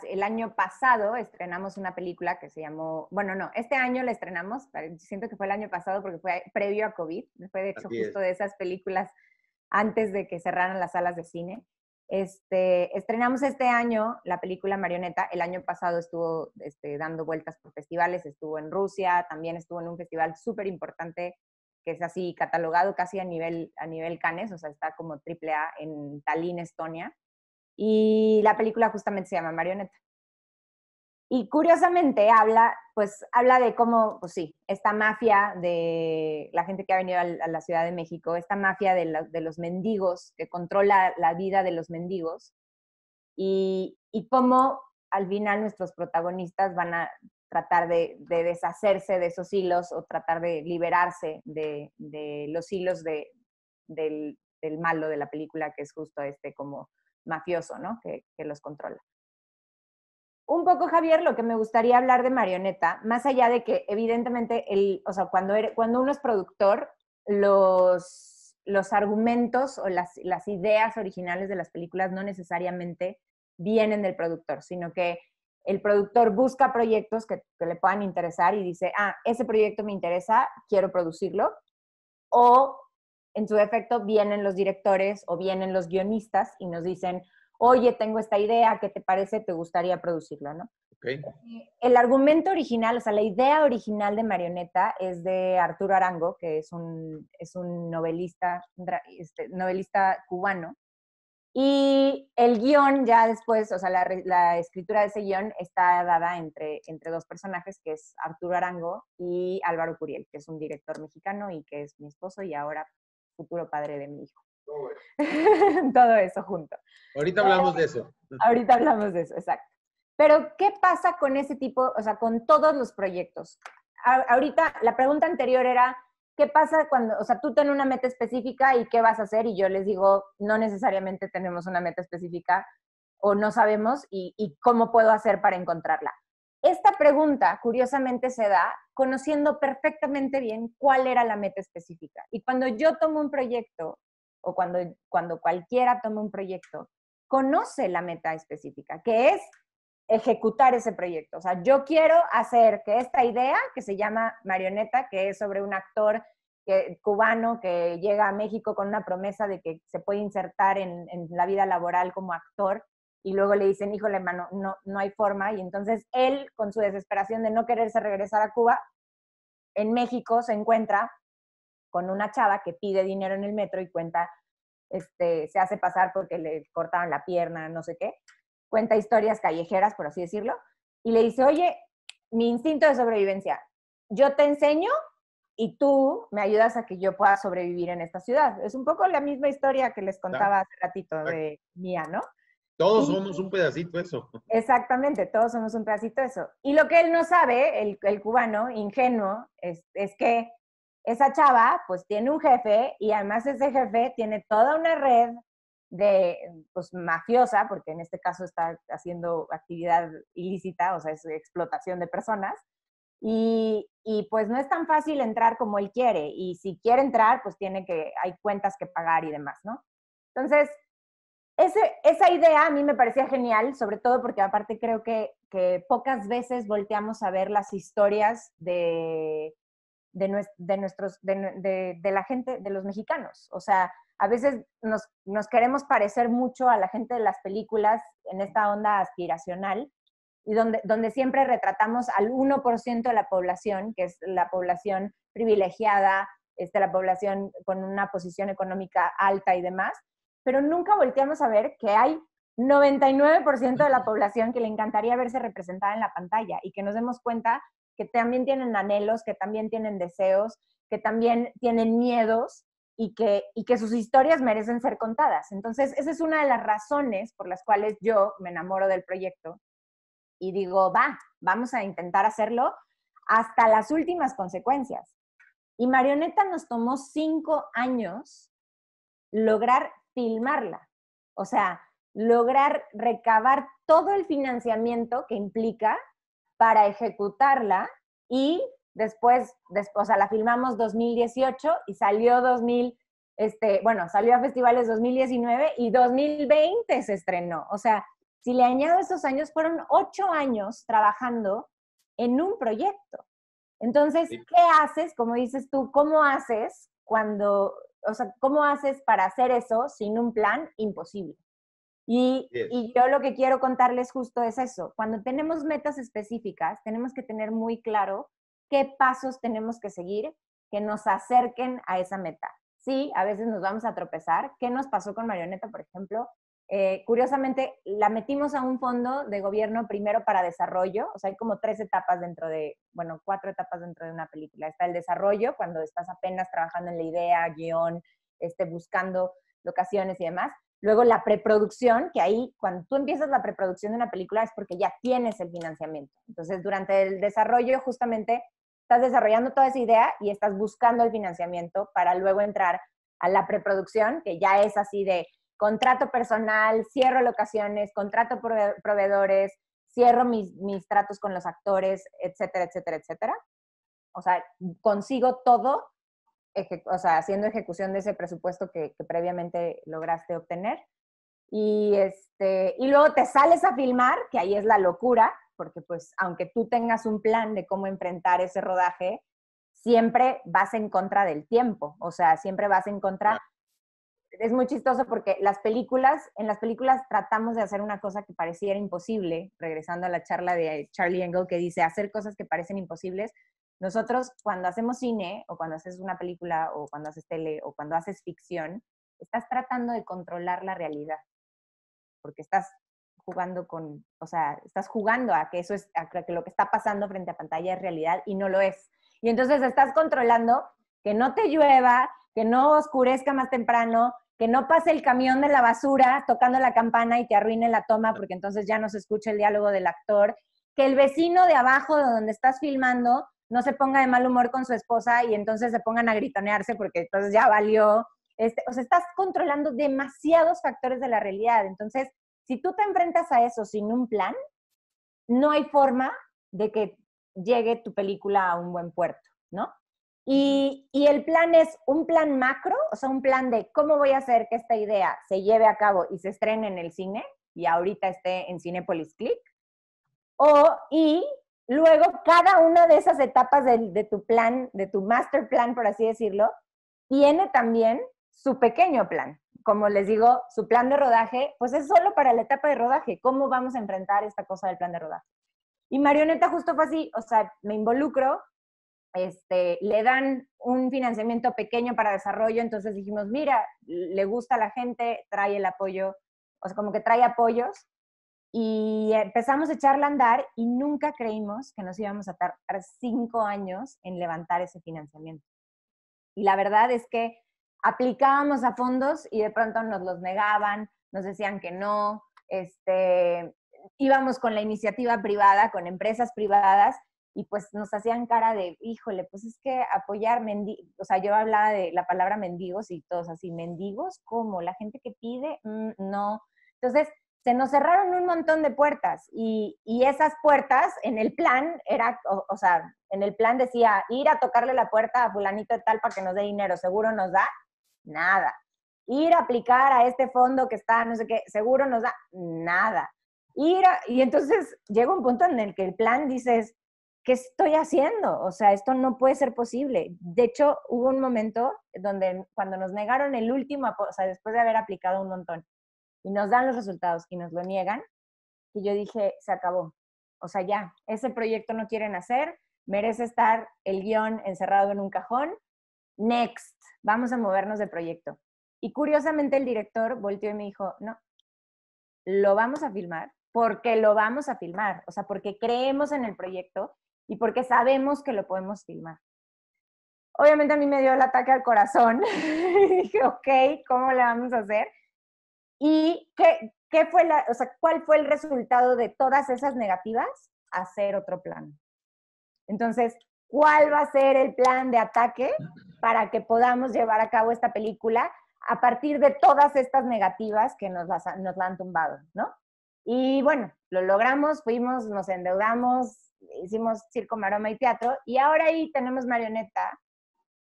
el año pasado estrenamos una película que se llamó, bueno, no, este año la estrenamos, siento que fue el año pasado porque fue previo a COVID, fue de hecho Así justo es. de esas películas antes de que cerraran las salas de cine. Estrenamos este año la película Marioneta, el año pasado estuvo dando vueltas por festivales, estuvo en Rusia, también estuvo en un festival súper importante que es así catalogado casi a nivel Cannes, o sea, está como triple A en Tallinn, Estonia. Y la película justamente se llama Marioneta. Y curiosamente habla de cómo, pues sí, esta mafia de la gente que ha venido a la Ciudad de México, esta mafia de los mendigos, que controla la vida de los mendigos, y cómo al final nuestros protagonistas van a tratar de deshacerse de esos hilos o tratar de liberarse de los hilos del malo de la película, que es justo este como mafioso, ¿no? Que los controla. Un poco, Javier, lo que me gustaría hablar de Marioneta, más allá de que evidentemente, o sea, cuando uno es productor, los argumentos o las ideas originales de las películas no necesariamente vienen del productor, sino que el productor busca proyectos que le puedan interesar y dice, ese proyecto me interesa, quiero producirlo, o en su defecto vienen los directores o vienen los guionistas y nos dicen, oye, tengo esta idea, ¿qué te parece? ¿Te gustaría producirlo, no? Okay. El argumento original, o sea, la idea original de Marioneta es de Arturo Arango, que es un novelista, novelista cubano. Y el guión ya después, o sea, la escritura de ese guión está dada entre dos personajes, que es Arturo Arango y Álvaro Curiel, que es un director mexicano y que es mi esposo y ahora futuro padre de mi hijo. Todo eso junto. Ahorita hablamos de eso. Ahorita hablamos de eso, exacto. Pero, ¿qué pasa con ese tipo, o sea, con todos los proyectos? Ahorita, la pregunta anterior era, ¿qué pasa cuando, o sea, tú tienes una meta específica y qué vas a hacer? Y yo les digo, no necesariamente tenemos una meta específica o no sabemos y cómo puedo hacer para encontrarla. Esta pregunta, curiosamente, se da conociendo perfectamente bien cuál era la meta específica. Y cuando yo tomo un proyecto, o cuando cualquiera toma un proyecto, conoce la meta específica, que es ejecutar ese proyecto. O sea, yo quiero hacer que esta idea, que se llama Marioneta, que es sobre un actor cubano que llega a México con una promesa de que se puede insertar en la vida laboral como actor, y luego le dicen, híjole, mano, no hay forma, y entonces él, con su desesperación de no quererse regresar a Cuba, en México se encuentra con una chava que pide dinero en el metro y cuenta, se hace pasar porque le cortaron la pierna, no sé qué, cuenta historias callejeras, por así decirlo, y le dice, oye, mi instinto de sobrevivencia, yo te enseño y tú me ayudas a que yo pueda sobrevivir en esta ciudad. Es un poco la misma historia que les contaba hace ratito de mía, ¿no? Todos somos un pedacito eso. Exactamente, todos somos un pedacito de eso. Y lo que él no sabe, el cubano, ingenuo, es que esa chava pues tiene un jefe y además ese jefe tiene toda una red de, pues mafiosa, porque en este caso está haciendo actividad ilícita, o sea, es explotación de personas. Y pues no es tan fácil entrar como él quiere. Y si quiere entrar, pues hay cuentas que pagar y demás, ¿no? Entonces, esa idea a mí me parecía genial, sobre todo porque aparte creo que pocas veces volteamos a ver las historias de la gente, de los mexicanos. O sea, a veces nos queremos parecer mucho a la gente de las películas en esta onda aspiracional y donde siempre retratamos al 1% de la población, que es la población privilegiada, la población con una posición económica alta y demás, pero nunca volteamos a ver que hay 99% de la población que le encantaría verse representada en la pantalla y que nos demos cuenta que también tienen anhelos, que también tienen deseos, que también tienen miedos y que sus historias merecen ser contadas. Entonces, esa es una de las razones por las cuales yo me enamoro del proyecto y digo, vamos a intentar hacerlo hasta las últimas consecuencias. Y Marioneta nos tomó 5 años lograr filmarla. O sea, lograr recabar todo el financiamiento que implica para ejecutarla y después, o sea, la filmamos 2018 y salió salió a festivales 2019 y 2020 se estrenó. O sea, si le añado esos años, fueron 8 años trabajando en un proyecto. Entonces, ¿qué haces? Como dices tú, ¿cómo haces cómo haces para hacer eso sin un plan? Imposible. Y yo lo que quiero contarles justo es eso. Cuando tenemos metas específicas, tenemos que tener muy claro qué pasos tenemos que seguir que nos acerquen a esa meta. Sí, a veces nos vamos a tropezar. ¿Qué nos pasó con Marioneta, por ejemplo? Curiosamente, la metimos a un fondo de gobierno primero para desarrollo. O sea, hay como 4 etapas dentro de una película. Está el desarrollo, cuando estás apenas trabajando en la idea, guión, buscando locaciones y demás. Luego la preproducción, que ahí cuando tú empiezas la preproducción de una película es porque ya tienes el financiamiento. Entonces, durante el desarrollo justamente estás desarrollando toda esa idea y estás buscando el financiamiento para luego entrar a la preproducción, que ya es así de contrato personal, cierro locaciones, contrato proveedores, cierro mis tratos con los actores, etcétera, etcétera, etcétera. O sea, consigo todo, o sea, haciendo ejecución de ese presupuesto que previamente lograste obtener. Y luego te sales a filmar, que ahí es la locura, porque pues aunque tú tengas un plan de cómo enfrentar ese rodaje, siempre vas en contra del tiempo, o sea, siempre vas en contra. Es muy chistoso porque en las películas tratamos de hacer una cosa que pareciera imposible, regresando a la charla de Charlie Engle que dice hacer cosas que parecen imposibles. Nosotros cuando hacemos cine o cuando haces una película o cuando haces tele o cuando haces ficción, estás tratando de controlar la realidad, porque estás jugando o sea, estás jugando a que a que lo que está pasando frente a pantalla es realidad y no lo es. Y entonces estás controlando que no te llueva, que no oscurezca más temprano, que no pase el camión de la basura tocando la campana y te arruine la toma porque entonces ya no se escucha el diálogo del actor, que el vecino de abajo de donde estás filmando no se ponga de mal humor con su esposa y entonces se pongan a gritonearse porque entonces ya valió. O sea, estás controlando demasiados factores de la realidad. Entonces, si tú te enfrentas a eso sin un plan, no hay forma de que llegue tu película a un buen puerto, ¿no? Y el plan es un plan macro, o sea, un plan de cómo voy a hacer que esta idea se lleve a cabo y se estrene en el cine, y ahorita esté en Cinépolis Click. Y luego cada una de esas etapas de tu plan, de tu master plan, por así decirlo, tiene también su pequeño plan. Como les digo, su plan de rodaje, pues es solo para la etapa de rodaje. ¿Cómo vamos a enfrentar esta cosa del plan de rodaje? Y Marioneta justo fue así, o sea, me involucro, le dan un financiamiento pequeño para desarrollo, entonces dijimos, mira, le gusta a la gente, trae el apoyo, o sea, como que trae apoyos, y empezamos a echarla a andar y nunca creímos que nos íbamos a tardar 5 años en levantar ese financiamiento. Y la verdad es que aplicábamos a fondos y de pronto nos los negaban, nos decían que no, íbamos con la iniciativa privada, con empresas privadas, y pues nos hacían cara de, híjole, pues es que apoyar o sea, yo hablaba de la palabra mendigos y todos así, ¿mendigos? ¿Cómo? ¿La gente que pide? No. Entonces, se nos cerraron un montón de puertas y esas puertas en el plan o sea, en el plan decía ir a tocarle la puerta a fulanito de tal para que nos dé dinero, ¿seguro nos da? Nada. Ir a aplicar a este fondo que está, no sé qué, ¿seguro nos da? Nada. Y entonces llega un punto en el que el plan dices, ¿qué estoy haciendo? O sea, esto no puede ser posible. De hecho, hubo un momento donde cuando nos negaron el último, o sea, después de haber aplicado un montón, y nos dan los resultados y nos lo niegan, y yo dije, se acabó. O sea, ya, ese proyecto no quieren hacer, merece estar el guión encerrado en un cajón. Next, vamos a movernos de proyecto. Y curiosamente el director volteó y me dijo, no, lo vamos a filmar porque lo vamos a filmar. O sea, porque creemos en el proyecto y porque sabemos que lo podemos filmar. Obviamente a mí me dio el ataque al corazón. Dije, ok, ¿cómo le vamos a hacer? ¿Y qué fue o sea, cuál fue el resultado de todas esas negativas? Hacer otro plan. Entonces, ¿cuál va a ser el plan de ataque para que podamos llevar a cabo esta película a partir de todas estas negativas que nos la han tumbado, ¿no? Y bueno, lo logramos, fuimos, nos endeudamos, hicimos circo, maroma y teatro, y ahora ahí tenemos Marioneta,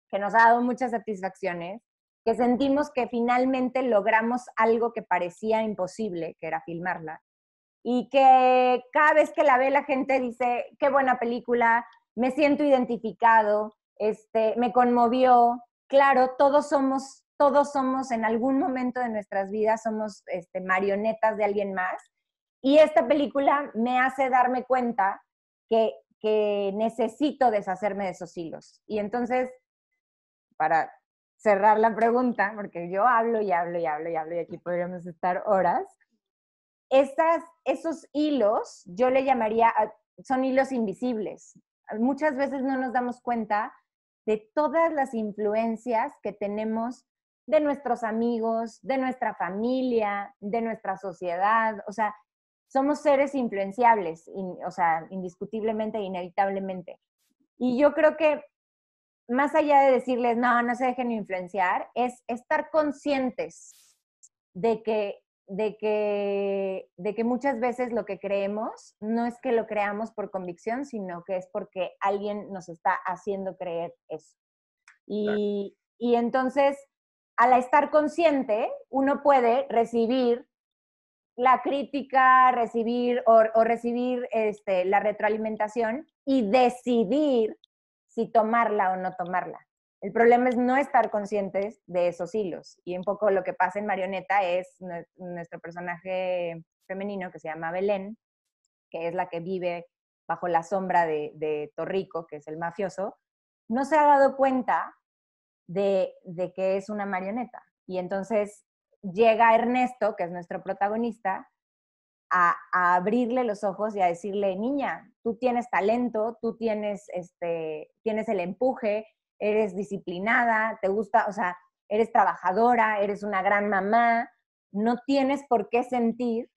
que nos ha dado muchas satisfacciones, que sentimos que finalmente logramos algo que parecía imposible, que era filmarla, y que cada vez que la ve la gente dice, qué buena película, me siento identificado, me conmovió. Claro, todos somos en algún momento de nuestras vidas, somos marionetas de alguien más, y esta película me hace darme cuenta que necesito deshacerme de esos hilos. Y entonces, para cerrar la pregunta, porque yo hablo y hablo y hablo y hablo y aquí podríamos estar horas, esos hilos, yo le llamaría, son hilos invisibles. Muchas veces no nos damos cuenta de todas las influencias que tenemos de nuestros amigos, de nuestra familia, de nuestra sociedad. O sea, somos seres influenciables, o sea, indiscutiblemente e inevitablemente. Y yo creo que más allá de decirles, no, no se dejen influenciar, es estar conscientes de que muchas veces lo que creemos no es que lo creamos por convicción, sino que es porque alguien nos está haciendo creer eso. Y entonces, al estar consciente, uno puede recibir la crítica, recibir o recibir la retroalimentación y decidir si tomarla o no tomarla. El problema es no estar conscientes de esos hilos. Y un poco lo que pasa en Marioneta es nuestro personaje femenino que se llama Belén, que es la que vive bajo la sombra de Torrico, que es el mafioso, no se ha dado cuenta de que es una marioneta. Y entonces llega Ernesto, que es nuestro protagonista, a abrirle los ojos y a decirle, niña, tú tienes talento, tú tienes el empuje, eres disciplinada, te gusta, o sea, eres trabajadora, eres una gran mamá, no tienes por qué sentir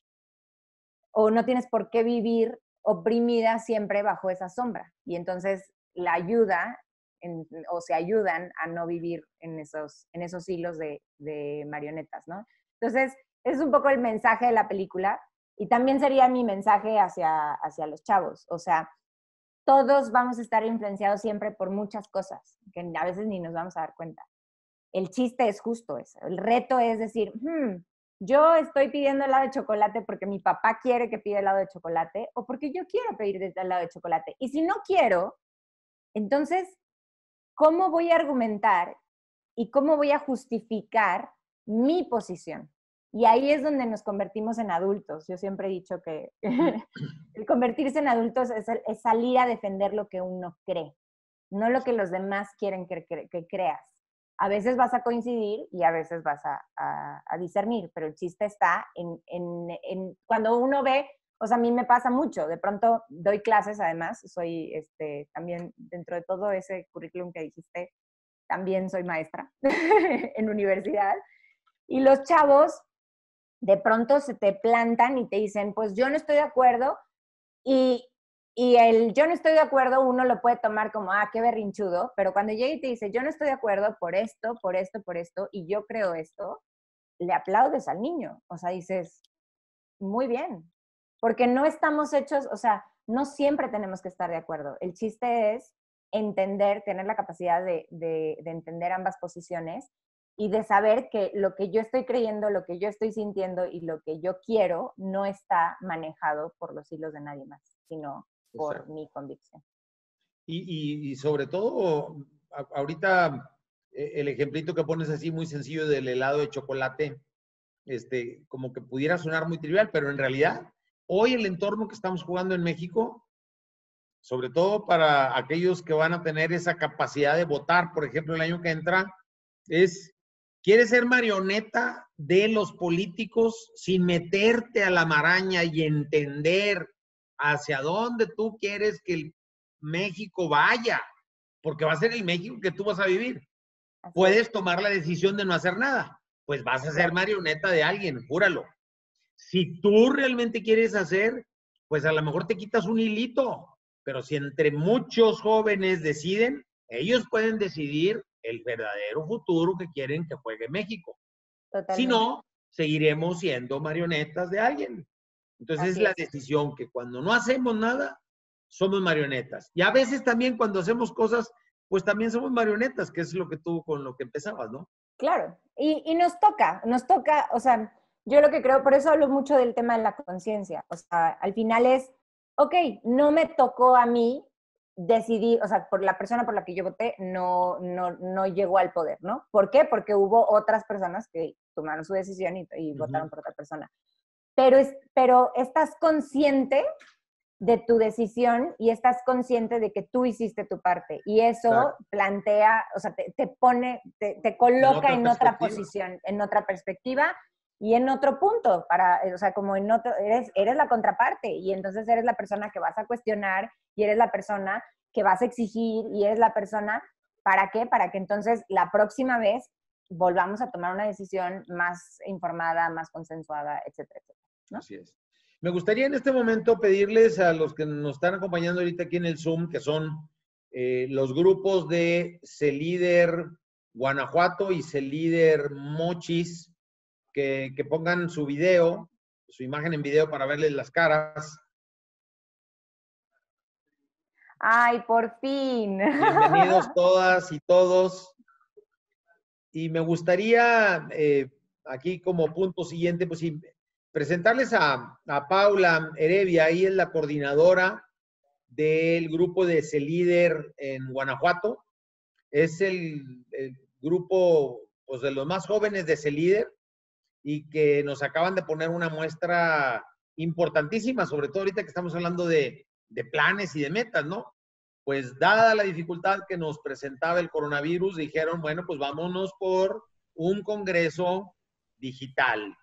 o no tienes por qué vivir oprimida siempre bajo esa sombra. Y entonces la ayuda o se ayudan a no vivir en esos hilos de marionetas, ¿no? Entonces, es un poco el mensaje de la película y también sería mi mensaje hacia los chavos. O sea, todos vamos a estar influenciados siempre por muchas cosas que a veces ni nos vamos a dar cuenta. El chiste es justo eso. El reto es decir, yo estoy pidiendo helado de chocolate porque mi papá quiere que pida helado de chocolate o porque yo quiero pedir helado de chocolate. Y si no quiero, entonces, ¿cómo voy a argumentar y cómo voy a justificar mi posición? Y ahí es donde nos convertimos en adultos. Yo siempre he dicho que el convertirse en adultos es salir a defender lo que uno cree, no lo que los demás quieren que creas. A veces vas a coincidir y a veces vas a discernir, pero el chiste está en cuando uno ve, o sea, a mí me pasa mucho, de pronto doy clases además, soy también dentro de todo ese currículum que dijiste, también soy maestra en universidad, y los chavos de pronto se te plantan y te dicen, pues yo no estoy de acuerdo, y el yo no estoy de acuerdo uno lo puede tomar como, qué berrinchudo, pero cuando llega y te dice, yo no estoy de acuerdo por esto, por esto, por esto, y yo creo esto, le aplaudes al niño. O sea, dices, muy bien, porque no estamos hechos, o sea, no siempre tenemos que estar de acuerdo. El chiste es entender, tener la capacidad de entender ambas posiciones y de saber que lo que yo estoy creyendo, lo que yo estoy sintiendo y lo que yo quiero no está manejado por los hilos de nadie más, sino por Exacto. mi convicción. Y sobre todo, ahorita el ejemplito que pones así muy sencillo del helado de chocolate, como que pudiera sonar muy trivial, pero en realidad, hoy el entorno que estamos jugando en México, sobre todo para aquellos que van a tener esa capacidad de votar, por ejemplo, el año que entra, es, ¿quieres ser marioneta de los políticos sin meterte a la maraña y entender hacia dónde tú quieres que el México vaya? Porque va a ser el México que tú vas a vivir. Puedes tomar la decisión de no hacer nada, pues vas a ser marioneta de alguien, júralo. Si tú realmente quieres hacer, pues a lo mejor te quitas un hilito, pero si entre muchos jóvenes deciden, ellos pueden decidir el verdadero futuro que quieren que juegue México. Totalmente. Si no, seguiremos siendo marionetas de alguien. Entonces es la decisión que cuando no hacemos nada, somos marionetas. Y a veces también cuando hacemos cosas, pues también somos marionetas, que es lo que tú con lo que empezabas, ¿no? Claro, y nos toca, o sea, yo lo que creo, por eso hablo mucho del tema de la conciencia, o sea, al final es, ok, no me tocó a mí decidir, o sea, por la persona por la que yo voté no llegó al poder, ¿no? ¿Por qué? Porque hubo otras personas que tomaron su decisión y votaron por otra persona. Pero estás consciente de tu decisión y estás consciente de que tú hiciste tu parte. Y eso plantea, o sea, te pone, te coloca en otra posición, en otra perspectiva y en otro punto, o sea, como en otro, eres la contraparte y entonces eres la persona que vas a cuestionar y eres la persona que vas a exigir y eres la persona, ¿para qué? Para que entonces la próxima vez volvamos a tomar una decisión más informada, más consensuada, etcétera, etcétera, ¿no? Así es. Me gustaría en este momento pedirles a los que nos están acompañando ahorita aquí en el Zoom, que son los grupos de CELíder Guanajuato y CELíder Mochis, que pongan su video, su imagen en video para verles las caras. ¡Ay, por fin! Bienvenidos todas y todos. Y me gustaría, aquí como punto siguiente, pues sí, presentarles a Paula Heredia. Ella es la coordinadora del grupo de CELíder en Guanajuato. Es el grupo, pues, de los más jóvenes de CELíder y que nos acaban de poner una muestra importantísima, sobre todo ahorita que estamos hablando de planes y de metas, ¿no? Pues dada la dificultad que nos presentaba el coronavirus, dijeron, bueno, pues vámonos por un congreso digital.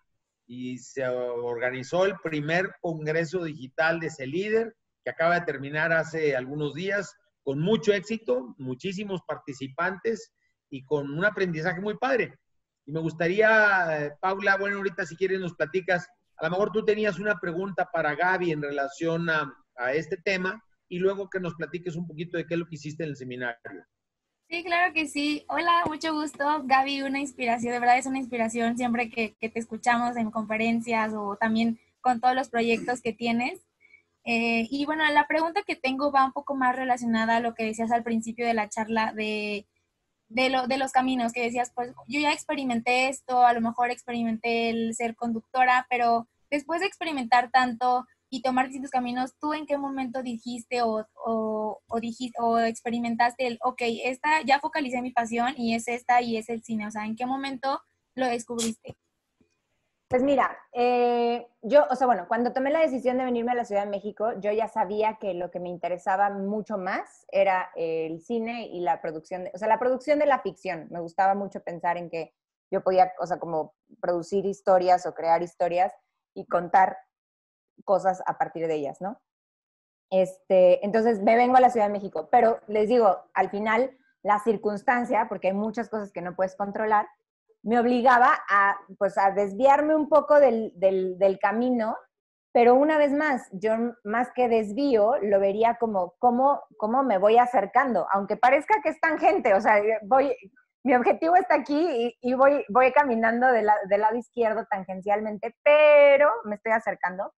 Y se organizó el primer congreso digital de CELíder, que acaba de terminar hace algunos días, con mucho éxito, muchísimos participantes y con un aprendizaje muy padre. Y me gustaría, Paula, bueno, ahorita si quieres nos platicas, a lo mejor tú tenías una pregunta para Gaby en relación a este tema, y luego que nos platiques un poquito de qué es lo que hiciste en el seminario. Sí, claro que sí. Hola, mucho gusto. Gaby, una inspiración, de verdad es una inspiración siempre que te escuchamos en conferencias o también con todos los proyectos que tienes. Y bueno, la pregunta que tengo va un poco más relacionada a lo que decías al principio de la charla de los caminos, que decías, pues yo ya experimenté esto, a lo mejor experimenté el ser conductora, pero después de experimentar tanto y tomar distintos caminos, ¿tú en qué momento dijiste o experimentaste el, ok, esta, ya focalicé mi pasión y es esta y es el cine? O sea, ¿en qué momento lo descubriste? Pues mira, yo, o sea, bueno, cuando tomé la decisión de venirme a la Ciudad de México, yo ya sabía que lo que me interesaba mucho más era el cine y la producción, o sea, la producción de la ficción. Me gustaba mucho pensar en que yo podía, o sea, como producir historias o crear historias y contar cosas a partir de ellas, ¿no? Entonces me vengo a la Ciudad de México, pero les digo, al final la circunstancia, porque hay muchas cosas que no puedes controlar, me obligaba a, pues, a desviarme un poco del camino, pero una vez más, yo más que desvío, lo vería como cómo me voy acercando, aunque parezca que es tangente, o sea, mi objetivo está aquí y voy caminando del lado izquierdo tangencialmente, pero me estoy acercando.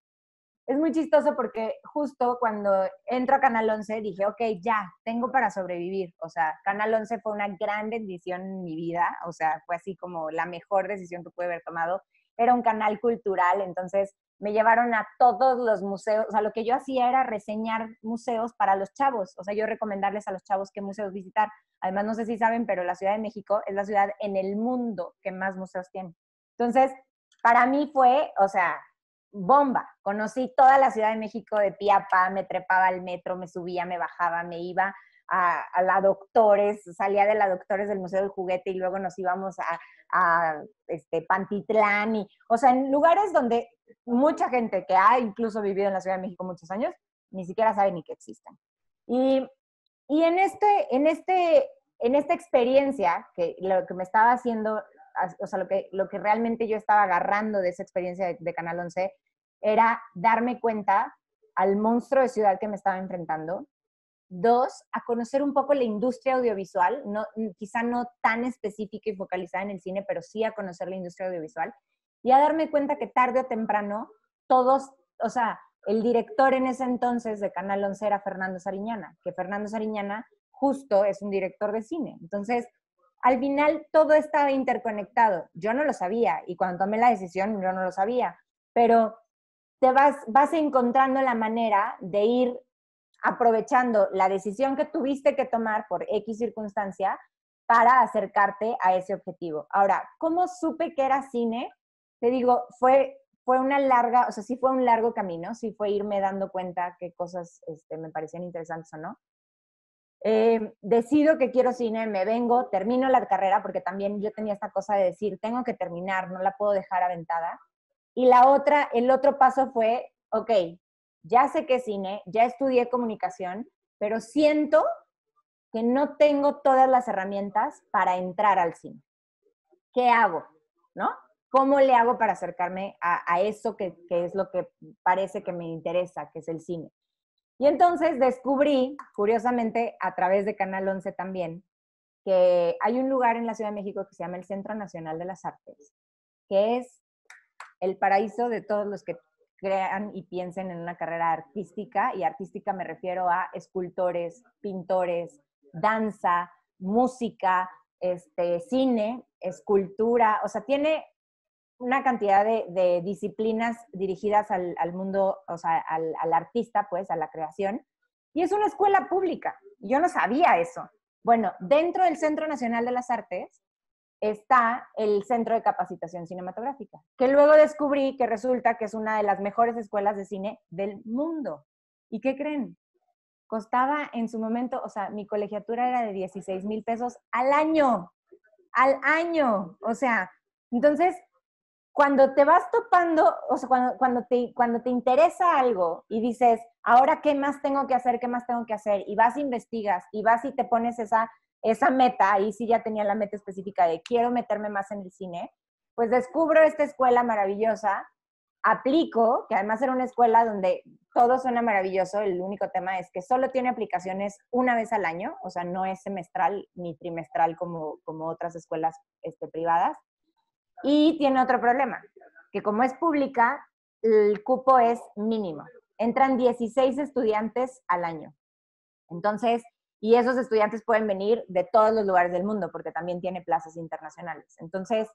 Es muy chistoso porque justo cuando entro a Canal 11 dije, ok, ya, tengo para sobrevivir. O sea, Canal 11 fue una gran bendición en mi vida. O sea, fue así como la mejor decisión que pude haber tomado. Era un canal cultural, entonces me llevaron a todos los museos. O sea, lo que yo hacía era reseñar museos para los chavos. O sea, yo recomendarles a los chavos qué museos visitar. Además, no sé si saben, pero la Ciudad de México es la ciudad en el mundo que más museos tiene. Entonces, para mí fue, o sea, bomba. Conocí toda la Ciudad de México de pie a pa, me trepaba al metro, me subía, me bajaba, me iba a la Doctores, salía de la Doctores del Museo del Juguete y luego nos íbamos a Pantitlán, o sea, en lugares donde mucha gente que ha incluso vivido en la Ciudad de México muchos años, ni siquiera sabe ni que existen. Y en esta experiencia, que lo que me estaba haciendo, o sea, lo que realmente yo estaba agarrando de esa experiencia de Canal 11 era darme cuenta al monstruo de ciudad que me estaba enfrentando. Dos, a conocer un poco la industria audiovisual, no, quizá no tan específica y focalizada en el cine, pero sí a conocer la industria audiovisual. Y a darme cuenta que tarde o temprano todos, o sea, el director en ese entonces de Canal 11 era Fernando Sariñana, que Fernando Sariñana justo es un director de cine. Entonces, al final todo estaba interconectado. Yo no lo sabía y cuando tomé la decisión yo no lo sabía, pero te vas encontrando la manera de ir aprovechando la decisión que tuviste que tomar por X circunstancia para acercarte a ese objetivo. Ahora, ¿cómo supe que era cine? Te digo, fue una larga, o sea, sí fue un largo camino, sí fue irme dando cuenta qué cosas me parecían interesantes o no. Decido que quiero cine, me vengo, termino la carrera, porque también yo tenía esta cosa de decir, tengo que terminar, no la puedo dejar aventada. Y el otro paso fue, ok, ya sé que es cine, ya estudié comunicación, pero siento que no tengo todas las herramientas para entrar al cine. ¿qué hago? ¿No? ¿Cómo le hago para acercarme a eso que es lo que parece que me interesa, que es el cine? Y entonces descubrí, curiosamente, a través de Canal 11 también, que hay un lugar en la Ciudad de México que se llama el Centro Nacional de las Artes, que es el paraíso de todos los que crean y piensen en una carrera artística, y artística me refiero a escultores, pintores, danza, música, cine, escultura, o sea, tiene una cantidad de disciplinas dirigidas al mundo, o sea, al artista, pues, a la creación, y es una escuela pública. Yo no sabía eso. Bueno, dentro del Centro Nacional de las Artes está el Centro de Capacitación Cinematográfica, que luego descubrí que resulta que es una de las mejores escuelas de cine del mundo. ¿Y qué creen? Costaba en su momento, o sea, mi colegiatura era de 16,000 pesos al año. O sea, entonces, cuando te vas topando, o sea, cuando te interesa algo y dices, ahora, ¿qué más tengo que hacer? ¿Qué más tengo que hacer? Y vas, investigas, y vas y te pones esa meta, ahí sí ya tenía la meta específica de quiero meterme más en el cine, pues descubro esta escuela maravillosa, aplico, que además era una escuela donde todo suena maravilloso, el único tema es que solo tiene aplicaciones una vez al año, o sea, no es semestral ni trimestral como otras escuelas privadas, y tiene otro problema, que como es pública, el cupo es mínimo. Entran 16 estudiantes al año. Entonces, y esos estudiantes pueden venir de todos los lugares del mundo, porque también tiene plazas internacionales. Entonces,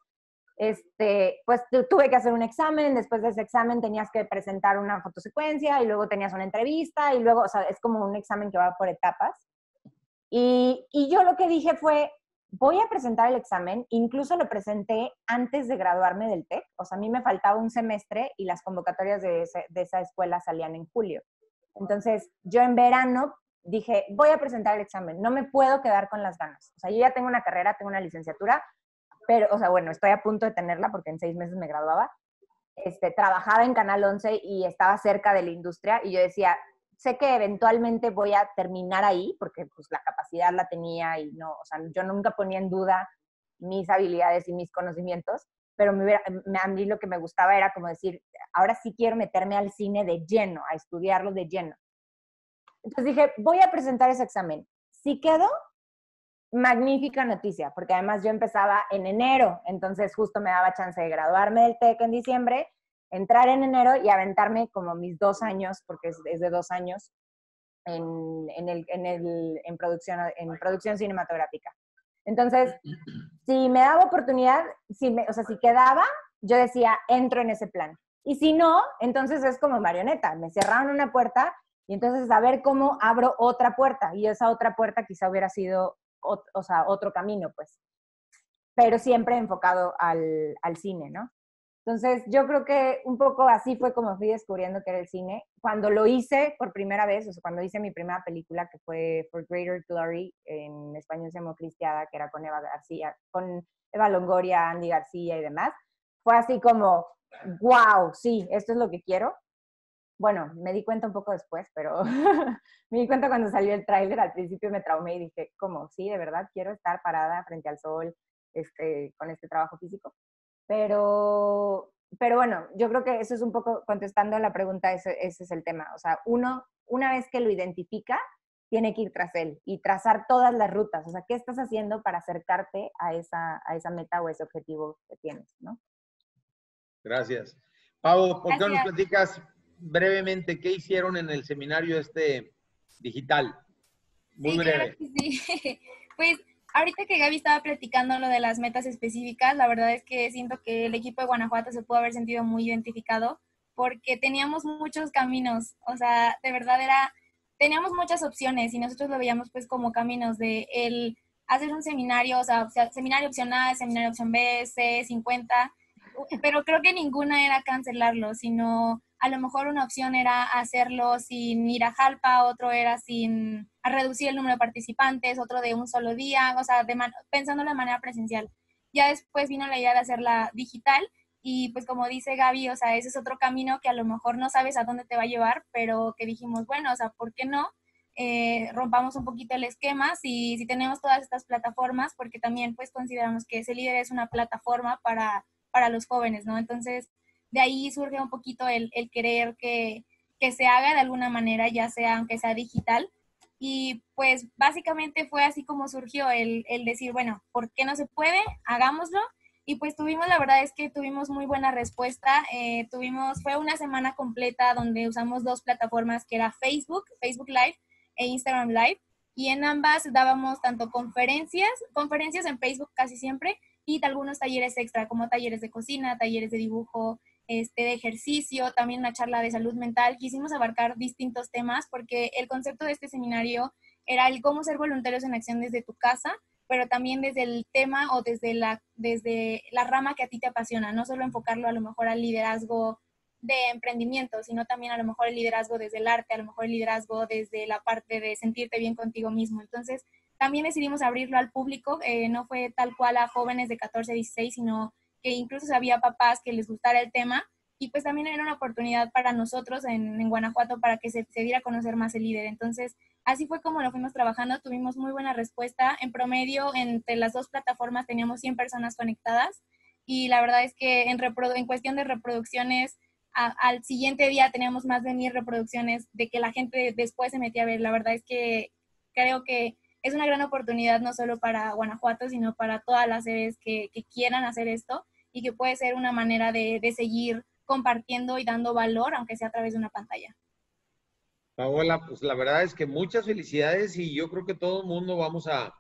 pues tuve que hacer un examen, después de ese examen tenías que presentar una fotosecuencia, y luego tenías una entrevista, y luego, o sea, es como un examen que va por etapas. Y yo lo que dije fue, voy a presentar el examen, incluso lo presenté antes de graduarme del TEC, o sea, a mí me faltaba un semestre y las convocatorias de esa escuela salían en julio. Entonces, yo en verano dije, voy a presentar el examen, no me puedo quedar con las ganas. O sea, yo ya tengo una carrera, tengo una licenciatura, pero, o sea, bueno, estoy a punto de tenerla porque en 6 meses me graduaba. Trabajaba en Canal 11 y estaba cerca de la industria, y yo decía, sé que eventualmente voy a terminar ahí, porque pues la capacidad la tenía y no, o sea, yo nunca ponía en duda mis habilidades y mis conocimientos, pero a mí lo que me gustaba era como decir, ahora sí quiero meterme al cine de lleno, a estudiarlo de lleno. Entonces dije, voy a presentar ese examen. Si quedo, magnífica noticia, porque además yo empezaba en enero, entonces justo me daba chance de graduarme del TEC en diciembre, entrar en enero y aventarme como mis 2 años, porque es de 2 años, en producción cinematográfica. Entonces, si me daba oportunidad, o sea, si quedaba, yo decía, entro en ese plan. Y si no, entonces es como marioneta, me cerraron una puerta y entonces a ver cómo abro otra puerta. Y esa otra puerta quizá hubiera sido, o sea, otro camino, pues. Pero siempre enfocado al cine, ¿no? Entonces, yo creo que un poco así fue como fui descubriendo que era el cine. Cuando lo hice por primera vez, o sea, cuando hice mi primera película, que fue For Greater Glory, en español se llamó Cristiada, que era con Eva García, con Eva Longoria, Andy García y demás, fue así como, wow, sí, esto es lo que quiero. Bueno, me di cuenta un poco después, pero me di cuenta cuando salió el tráiler. Al principio me traumé y dije, ¿cómo? Sí, de verdad quiero estar parada frente al sol con este trabajo físico. Pero bueno, yo creo que eso es un poco, contestando a la pregunta, ese es el tema. O sea, una vez que lo identifica, tiene que ir tras él y trazar todas las rutas. O sea, ¿qué estás haciendo para acercarte a esa meta o ese objetivo que tienes, ¿no? Gracias. Pau, ¿por qué no nos Gracias. platicas brevemente qué hicieron en el seminario digital? Muy Sí, claro breve. que sí. Pues ahorita que Gaby estaba platicando lo de las metas específicas, la verdad es que siento que el equipo de Guanajuato se pudo haber sentido muy identificado porque teníamos muchos caminos, o sea, de verdad teníamos muchas opciones y nosotros lo veíamos pues como caminos de el hacer un seminario, o sea, seminario opción A, seminario opción B, C, 50, pero creo que ninguna era cancelarlo, sino a lo mejor una opción era hacerlo sin ir a Jalpa, otro era sin a reducir el número de participantes, otro de un solo día, o sea, pensándolo de manera presencial. Ya después vino la idea de hacerla digital y pues como dice Gaby, o sea, ese es otro camino que a lo mejor no sabes a dónde te va a llevar, pero que dijimos, bueno, o sea, ¿por qué no? rompamos un poquito el esquema si tenemos todas estas plataformas, porque también pues consideramos que Sé Líder es una plataforma para los jóvenes, ¿no? Entonces, de ahí surge un poquito el querer que se haga de alguna manera, ya sea aunque sea digital. Y pues básicamente fue así como surgió el decir, bueno, ¿por qué no se puede? Hagámoslo. Y pues la verdad es que tuvimos muy buena respuesta. Fue una semana completa donde usamos 2 plataformas que era Facebook Live e Instagram Live. Y en ambas dábamos tanto conferencias en Facebook casi siempre, y algunos talleres extra, como talleres de cocina, talleres de dibujo, de ejercicio, también una charla de salud mental. Quisimos abarcar distintos temas porque el concepto de este seminario era el cómo ser voluntarios en acción desde tu casa, pero también desde el tema o desde la rama que a ti te apasiona, no solo enfocarlo a lo mejor al liderazgo de emprendimiento, sino también a lo mejor el liderazgo desde el arte, a lo mejor el liderazgo desde la parte de sentirte bien contigo mismo. Entonces, también decidimos abrirlo al público, no fue tal cual a jóvenes de 14 a 16, sino que incluso había papás que les gustara el tema, y pues también era una oportunidad para nosotros en Guanajuato para que se diera a conocer más el líder. Entonces, así fue como lo fuimos trabajando, tuvimos muy buena respuesta. En promedio, entre las 2 plataformas teníamos 100 personas conectadas, y la verdad es que en cuestión de reproducciones, al siguiente día teníamos más de 1000 reproducciones de que la gente después se metía a ver. La verdad es que creo que es una gran oportunidad no solo para Guanajuato, sino para todas las sedes que quieran hacer esto, y que puede ser una manera de seguir compartiendo y dando valor, aunque sea a través de una pantalla. Paola, pues la verdad es que muchas felicidades, y yo creo que todo el mundo vamos a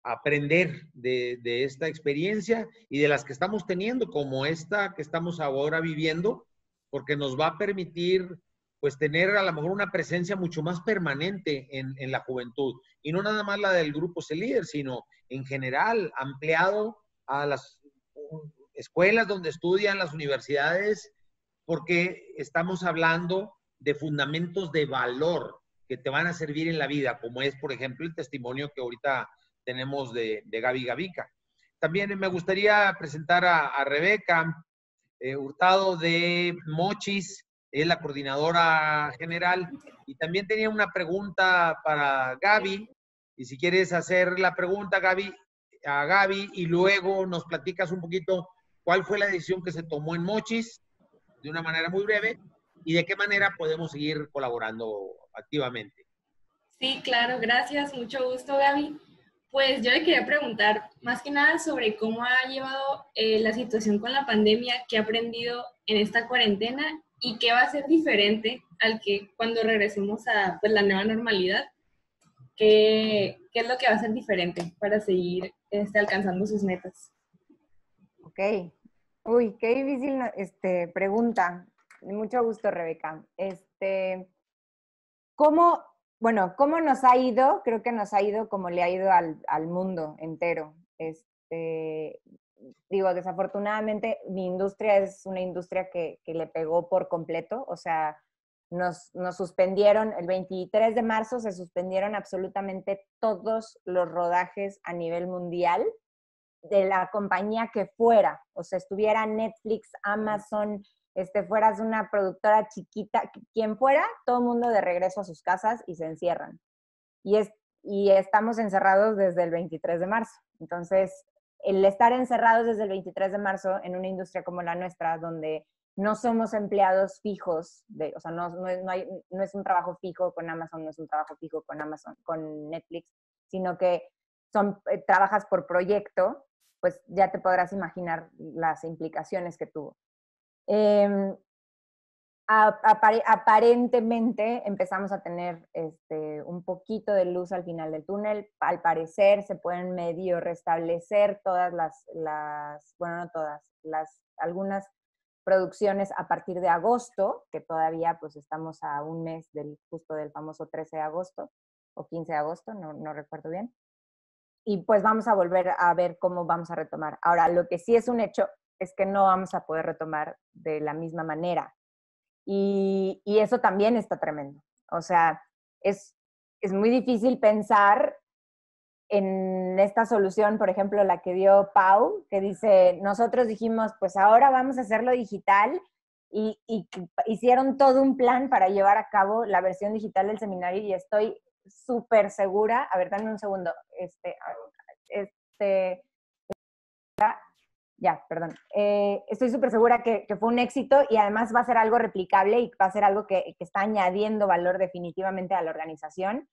aprender de esta experiencia y de las que estamos teniendo, como esta que estamos ahora viviendo, porque nos va a permitir pues tener a lo mejor una presencia mucho más permanente en la juventud, y no nada más la del grupo Sé Líder, sino en general, ampliado a las escuelas donde estudian, las universidades, porque estamos hablando de fundamentos de valor que te van a servir en la vida, como es, por ejemplo, el testimonio que ahorita tenemos de Gaby Gavica. También me gustaría presentar a Rebeca Hurtado de Mochis, es la coordinadora general, y también tenía una pregunta para Gaby, y si quieres hacer la pregunta, Gaby, a Gaby, y luego nos platicas un poquito cuál fue la decisión que se tomó en Mochis, de una manera muy breve, y de qué manera podemos seguir colaborando activamente. Sí, claro, gracias, mucho gusto, Gaby. Pues yo le quería preguntar más que nada sobre cómo ha llevado la situación con la pandemia, qué ha aprendido en esta cuarentena y qué va a ser diferente al que cuando regresemos a pues, la nueva normalidad, qué es lo que va a ser diferente para seguir alcanzando sus metas. Ok. Uy, qué difícil pregunta. Mucho gusto, Rebeca. ¿Cómo nos ha ido? Creo que nos ha ido como le ha ido al mundo entero. Digo, desafortunadamente mi industria es una industria que le pegó por completo. O sea, nos suspendieron, el 23 de marzo se suspendieron absolutamente todos los rodajes a nivel mundial de la compañía que fuera. O sea, estuviera Netflix, Amazon, fueras una productora chiquita, quien fuera, todo el mundo de regreso a sus casas y se encierran. Y estamos encerrados desde el 23 de marzo. Entonces, el estar encerrados desde el 23 de marzo en una industria como la nuestra, donde no somos empleados fijos, o sea, no es un trabajo fijo con Amazon, no es un trabajo fijo con Netflix, sino que trabajas por proyecto, pues ya te podrás imaginar las implicaciones que tuvo. Aparentemente empezamos a tener un poquito de luz al final del túnel. Al parecer se pueden medio restablecer todas algunas producciones a partir de agosto, que todavía pues estamos a un mes justo del famoso 13 de agosto o 15 de agosto, no recuerdo bien. Y pues vamos a volver a ver cómo vamos a retomar. Ahora, lo que sí es un hecho es que no vamos a poder retomar de la misma manera. Y eso también está tremendo. O sea, es muy difícil pensar en esta solución, por ejemplo, la que dio Pau, que dice, nosotros dijimos, pues ahora vamos a hacerlo digital, y hicieron todo un plan para llevar a cabo la versión digital del seminario, y estoy súper segura, a ver, dame un segundo, ya, perdón. Estoy súper segura que fue un éxito y además va a ser algo replicable y va a ser algo que está añadiendo valor definitivamente a la organización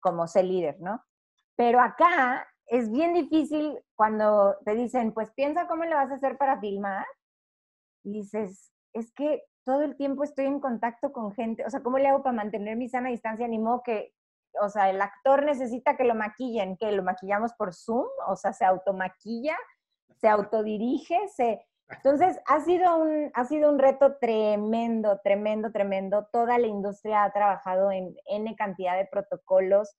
como ser líder, ¿no? Pero acá es bien difícil cuando te dicen, pues piensa cómo le vas a hacer para filmar. Y dices, es que todo el tiempo estoy en contacto con gente, o sea, ¿cómo le hago para mantener mi sana distancia? Ni modo que, o sea, el actor necesita que lo maquillen, que lo maquillamos por Zoom, o sea, se automaquilla, se autodirige, Entonces, ha sido un reto tremendo, tremendo, tremendo. Toda la industria ha trabajado en N cantidad de protocolos,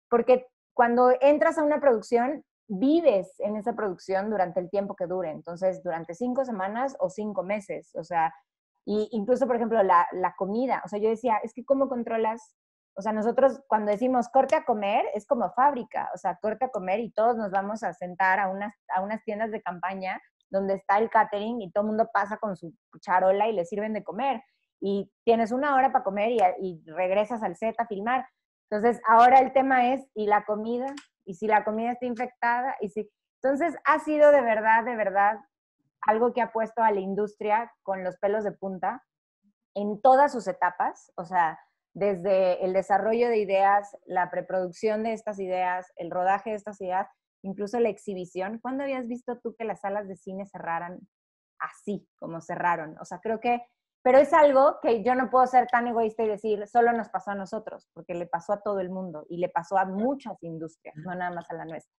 porque cuando entras a una producción, vives en esa producción durante el tiempo que dure. Entonces, durante 5 semanas o 5 meses. O sea, y incluso, por ejemplo, la comida. O sea, yo decía, es que ¿cómo controlas? O sea, nosotros cuando decimos corte a comer, es como fábrica. O sea, corte a comer y todos nos vamos a sentar a unas tiendas de campaña donde está el catering y todo el mundo pasa con su charola y le sirven de comer. Y tienes 1 hora para comer y regresas al set a filmar. Entonces, ahora el tema es, ¿y la comida? ¿Y si la comida está infectada? Entonces, ha sido de verdad, algo que ha puesto a la industria con los pelos de punta en todas sus etapas, o sea, desde el desarrollo de ideas, la preproducción de estas ideas, el rodaje de estas ideas, incluso la exhibición. ¿Cuándo habías visto tú que las salas de cine cerraran así como cerraron? O sea, creo que, pero es algo que yo no puedo ser tan egoísta y decir, solo nos pasó a nosotros, porque le pasó a todo el mundo y le pasó a muchas industrias, no nada más a la nuestra.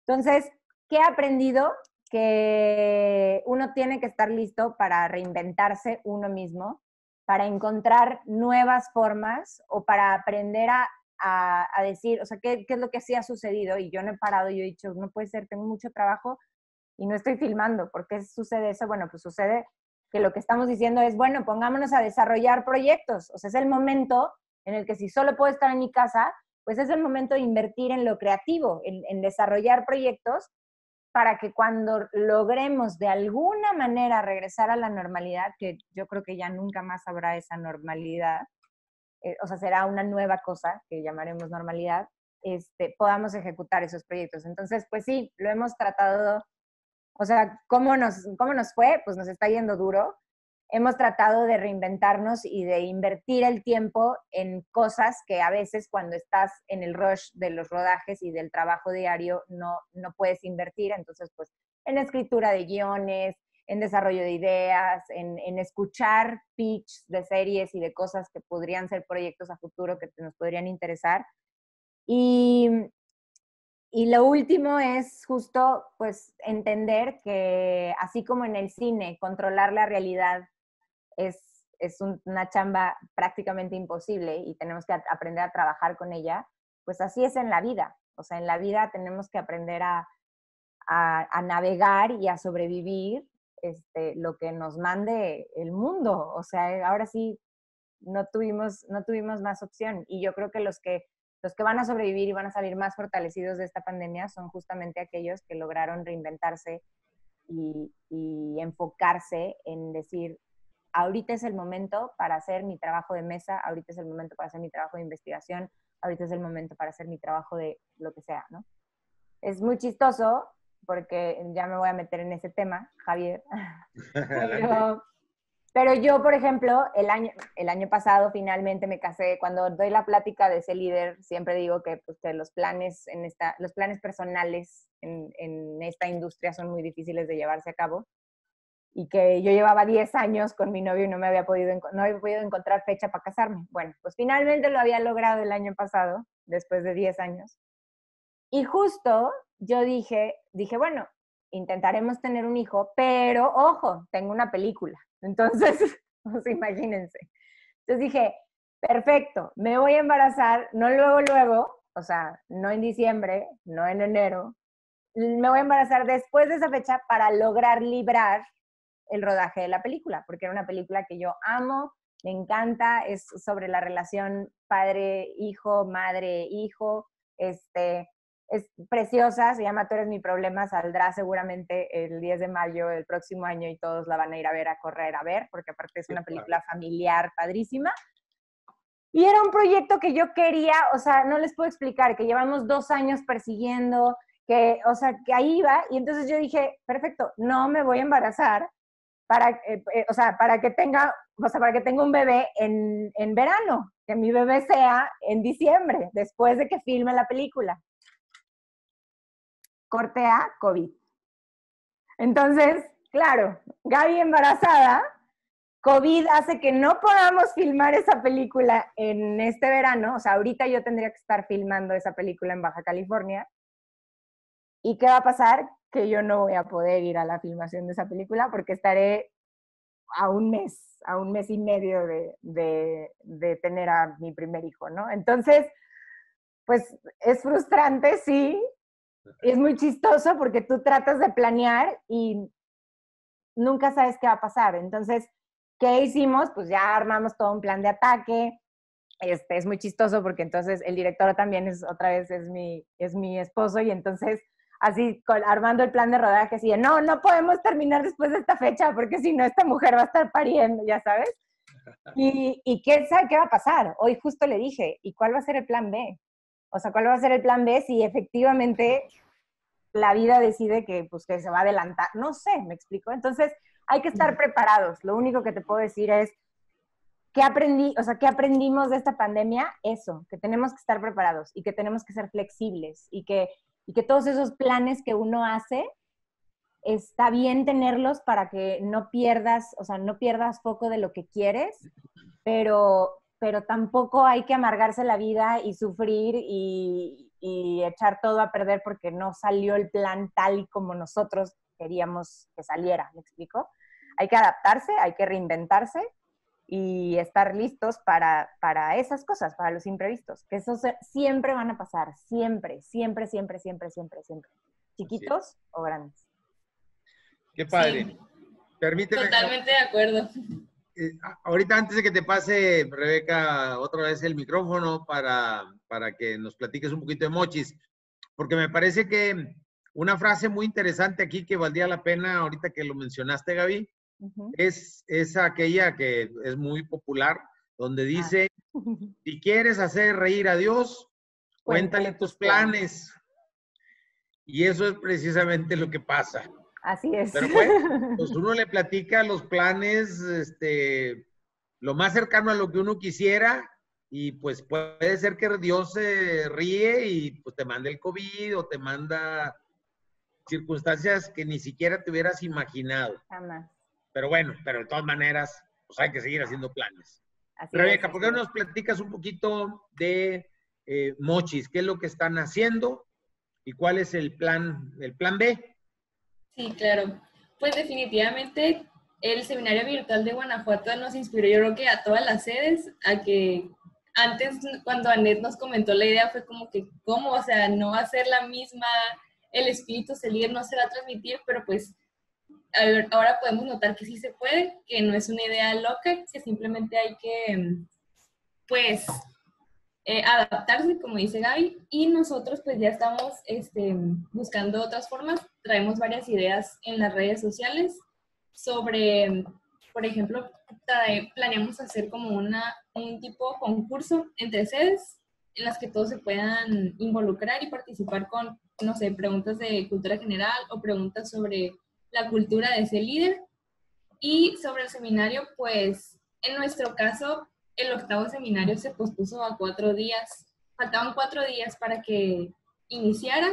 Entonces, ¿qué he aprendido? Que uno tiene que estar listo para reinventarse uno mismo, para encontrar nuevas formas o para aprender a decir, o sea, ¿qué es lo que sí ha sucedido? Y yo no he parado, yo he dicho, no puede ser, tengo mucho trabajo y no estoy filmando. ¿Por qué sucede eso? Bueno, pues sucede que lo que estamos diciendo es, bueno, pongámonos a desarrollar proyectos. O sea, es el momento en el que si solo puedo estar en mi casa, pues es el momento de invertir en lo creativo, en desarrollar proyectos para que cuando logremos de alguna manera regresar a la normalidad, que yo creo que ya nunca más habrá esa normalidad, o sea, será una nueva cosa que llamaremos normalidad, podamos ejecutar esos proyectos. Entonces, pues sí, lo hemos tratado, o sea, ¿cómo nos fue? Pues nos está yendo duro. Hemos tratado de reinventarnos y de invertir el tiempo en cosas que a veces cuando estás en el rush de los rodajes y del trabajo diario no puedes invertir. Entonces, pues en escritura de guiones, en desarrollo de ideas, en escuchar pitch de series y de cosas que podrían ser proyectos a futuro que nos podrían interesar. Y lo último es justo, pues, entender que así como en el cine, controlar la realidad es una chamba prácticamente imposible y tenemos que aprender a trabajar con ella, pues así es en la vida. O sea, en la vida tenemos que aprender a navegar y a sobrevivir lo que nos mande el mundo. O sea, ahora sí no tuvimos más opción. Y yo creo que los que van a sobrevivir y van a salir más fortalecidos de esta pandemia son justamente aquellos que lograron reinventarse y enfocarse en decir, ahorita es el momento para hacer mi trabajo de mesa, ahorita es el momento para hacer mi trabajo de investigación, ahorita es el momento para hacer mi trabajo de lo que sea, ¿no? Es muy chistoso porque ya me voy a meter en ese tema, Javier. Pero yo, por ejemplo, el año pasado finalmente me casé. Cuando doy la plática de ser líder, siempre digo que, pues, que los planes personales en esta industria son muy difíciles de llevarse a cabo. Y que yo llevaba 10 años con mi novio y no había podido encontrar fecha para casarme. Bueno, pues finalmente lo había logrado el año pasado, después de 10 años. Y justo yo dije, bueno, intentaremos tener un hijo, pero ojo, tengo una película. Entonces, pues imagínense. Entonces dije, perfecto, me voy a embarazar, no luego, o sea, no en diciembre, no en enero, me voy a embarazar después de esa fecha para lograr librar el rodaje de la película, porque era una película que yo amo, me encanta, es sobre la relación padre-hijo, madre-hijo, es preciosa, se llama Tú eres mi problema, saldrá seguramente el 10 de mayo del próximo año y todos la van a ir a ver, a correr a ver, porque aparte es una película familiar padrísima. Y era un proyecto que yo quería, o sea, no les puedo explicar, que llevamos 2 años persiguiendo, que, o sea, que ahí iba. Y entonces yo dije, perfecto, no me voy a embarazar para, o sea, para que tenga, o sea, para que tenga un bebé en verano, que mi bebé sea en diciembre, después de que filme la película. Corte A, COVID. Entonces, claro, Gaby embarazada, COVID hace que no podamos filmar esa película en este verano. O sea, ahorita yo tendría que estar filmando esa película en Baja California. ¿Y qué va a pasar? Que yo no voy a poder ir a la filmación de esa película porque estaré a un mes y medio de tener a mi primer hijo, ¿no? Entonces, pues es frustrante, sí, es muy chistoso porque tú tratas de planear y nunca sabes qué va a pasar. Entonces, ¿qué hicimos? Pues ya armamos todo un plan de ataque. Es muy chistoso porque entonces el director también otra vez es mi esposo y entonces así armando el plan de rodaje así de, no podemos terminar después de esta fecha porque si no esta mujer va a estar pariendo, ya sabes. Y ¿quién sabe qué va a pasar? Hoy justo le dije, ¿y cuál va a ser el plan B? O sea, ¿cuál va a ser el plan B si efectivamente la vida decide que, pues, que se va a adelantar? No sé, ¿me explico? Entonces hay que estar preparados. Lo único que te puedo decir es, ¿qué aprendimos de esta pandemia? Eso, que tenemos que estar preparados y que tenemos que ser flexibles y que todos esos planes que uno hace, está bien tenerlos para que no pierdas, o sea, no pierdas foco de lo que quieres, pero tampoco hay que amargarse la vida y sufrir y echar todo a perder porque no salió el plan tal y como nosotros queríamos que saliera, ¿me explico? Hay que adaptarse, hay que reinventarse y estar listos para esas cosas, para los imprevistos, que esos siempre van a pasar, siempre, siempre, siempre, siempre, siempre, siempre, chiquitos o grandes. Qué padre. Sí, Permíteme. totalmente de acuerdo. Ahorita antes de que te pase, Rebeca, otra vez el micrófono para que nos platiques un poquito de Mochis, porque me parece que una frase muy interesante aquí que valdría la pena ahorita que lo mencionaste, Gaby, es aquella que es muy popular, donde dice, si quieres hacer reír a Dios, cuéntale tus planes. Y eso es precisamente lo que pasa. Así es. Pero pues uno le platica los planes, lo más cercano a lo que uno quisiera, y pues puede ser que Dios se ríe y pues te manda el COVID o te manda circunstancias que ni siquiera te hubieras imaginado. Jamás. Pero bueno, pero de todas maneras, pues hay que seguir haciendo planes. Así Rebeca, es, ¿por qué no nos platicas un poquito de Mochis? ¿Qué es lo que están haciendo y cuál es el plan B? Sí, claro. Pues definitivamente el seminario virtual de Guanajuato nos inspiró, yo creo que a todas las sedes, a que antes cuando Anet nos comentó la idea fue como que, ¿cómo? O sea, no va a ser la misma, el espíritu Celier no se va a transmitir, pero pues ahora podemos notar que sí se puede, que no es una idea loca, que simplemente hay que, pues, adaptarse, como dice Gaby, y nosotros pues ya estamos buscando otras formas. Traemos varias ideas en las redes sociales sobre, por ejemplo, planeamos hacer como un tipo de concurso entre sedes en las que todos se puedan involucrar y participar con, no sé, preguntas de cultura general o preguntas sobre la cultura de ese líder. Y sobre el seminario, pues en nuestro caso, el 8º seminario se pospuso a 4 días. Faltaban 4 días para que iniciara.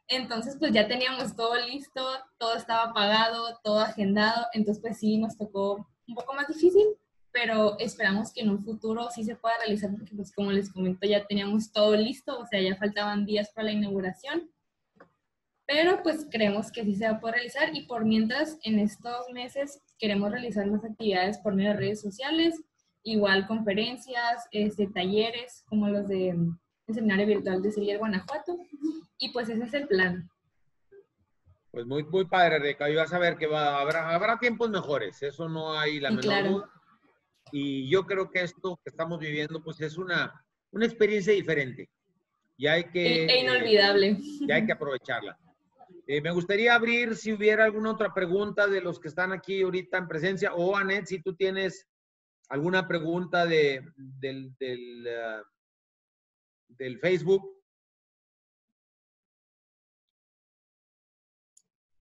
Entonces, pues ya teníamos todo listo, todo estaba pagado, todo agendado. Entonces, pues sí, nos tocó un poco más difícil, pero esperamos que en un futuro sí se pueda realizar, porque pues como les comento, ya teníamos todo listo, o sea, ya faltaban días para la inauguración. Pero pues creemos que sí se va a poder realizar y por mientras en estos meses queremos realizar más actividades por medio de redes sociales, igual conferencias, talleres como los del Seminario Virtual de Celier Guanajuato, y pues ese es el plan. Pues muy, muy padre, Rebeca, y vas a ver que habrá tiempos mejores, eso no hay la menor duda. Y yo creo que esto que estamos viviendo pues es una experiencia diferente y hay que... inolvidable. Y hay que aprovecharla. Me gustaría abrir si hubiera alguna otra pregunta de los que están aquí ahorita en presencia, o Anet, si tú tienes ¿Alguna pregunta del Facebook?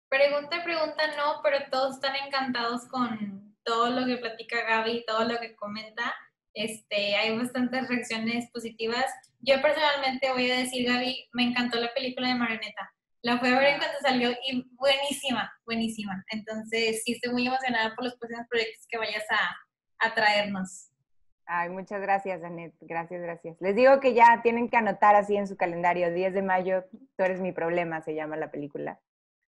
Pregunta no, pero todos están encantados con todo lo que platica Gaby, todo lo que comenta. Hay bastantes reacciones positivas. Yo personalmente voy a decir, Gaby, me encantó la película de Marioneta. La fui a ver en cuanto salió y buenísima, buenísima. Entonces, sí, estoy muy emocionada por los próximos proyectos que vayas a traernos. Ay, muchas gracias, Anet. Gracias, gracias. Les digo que ya tienen que anotar así en su calendario. 10 de mayo, Tú eres mi problema, se llama la película.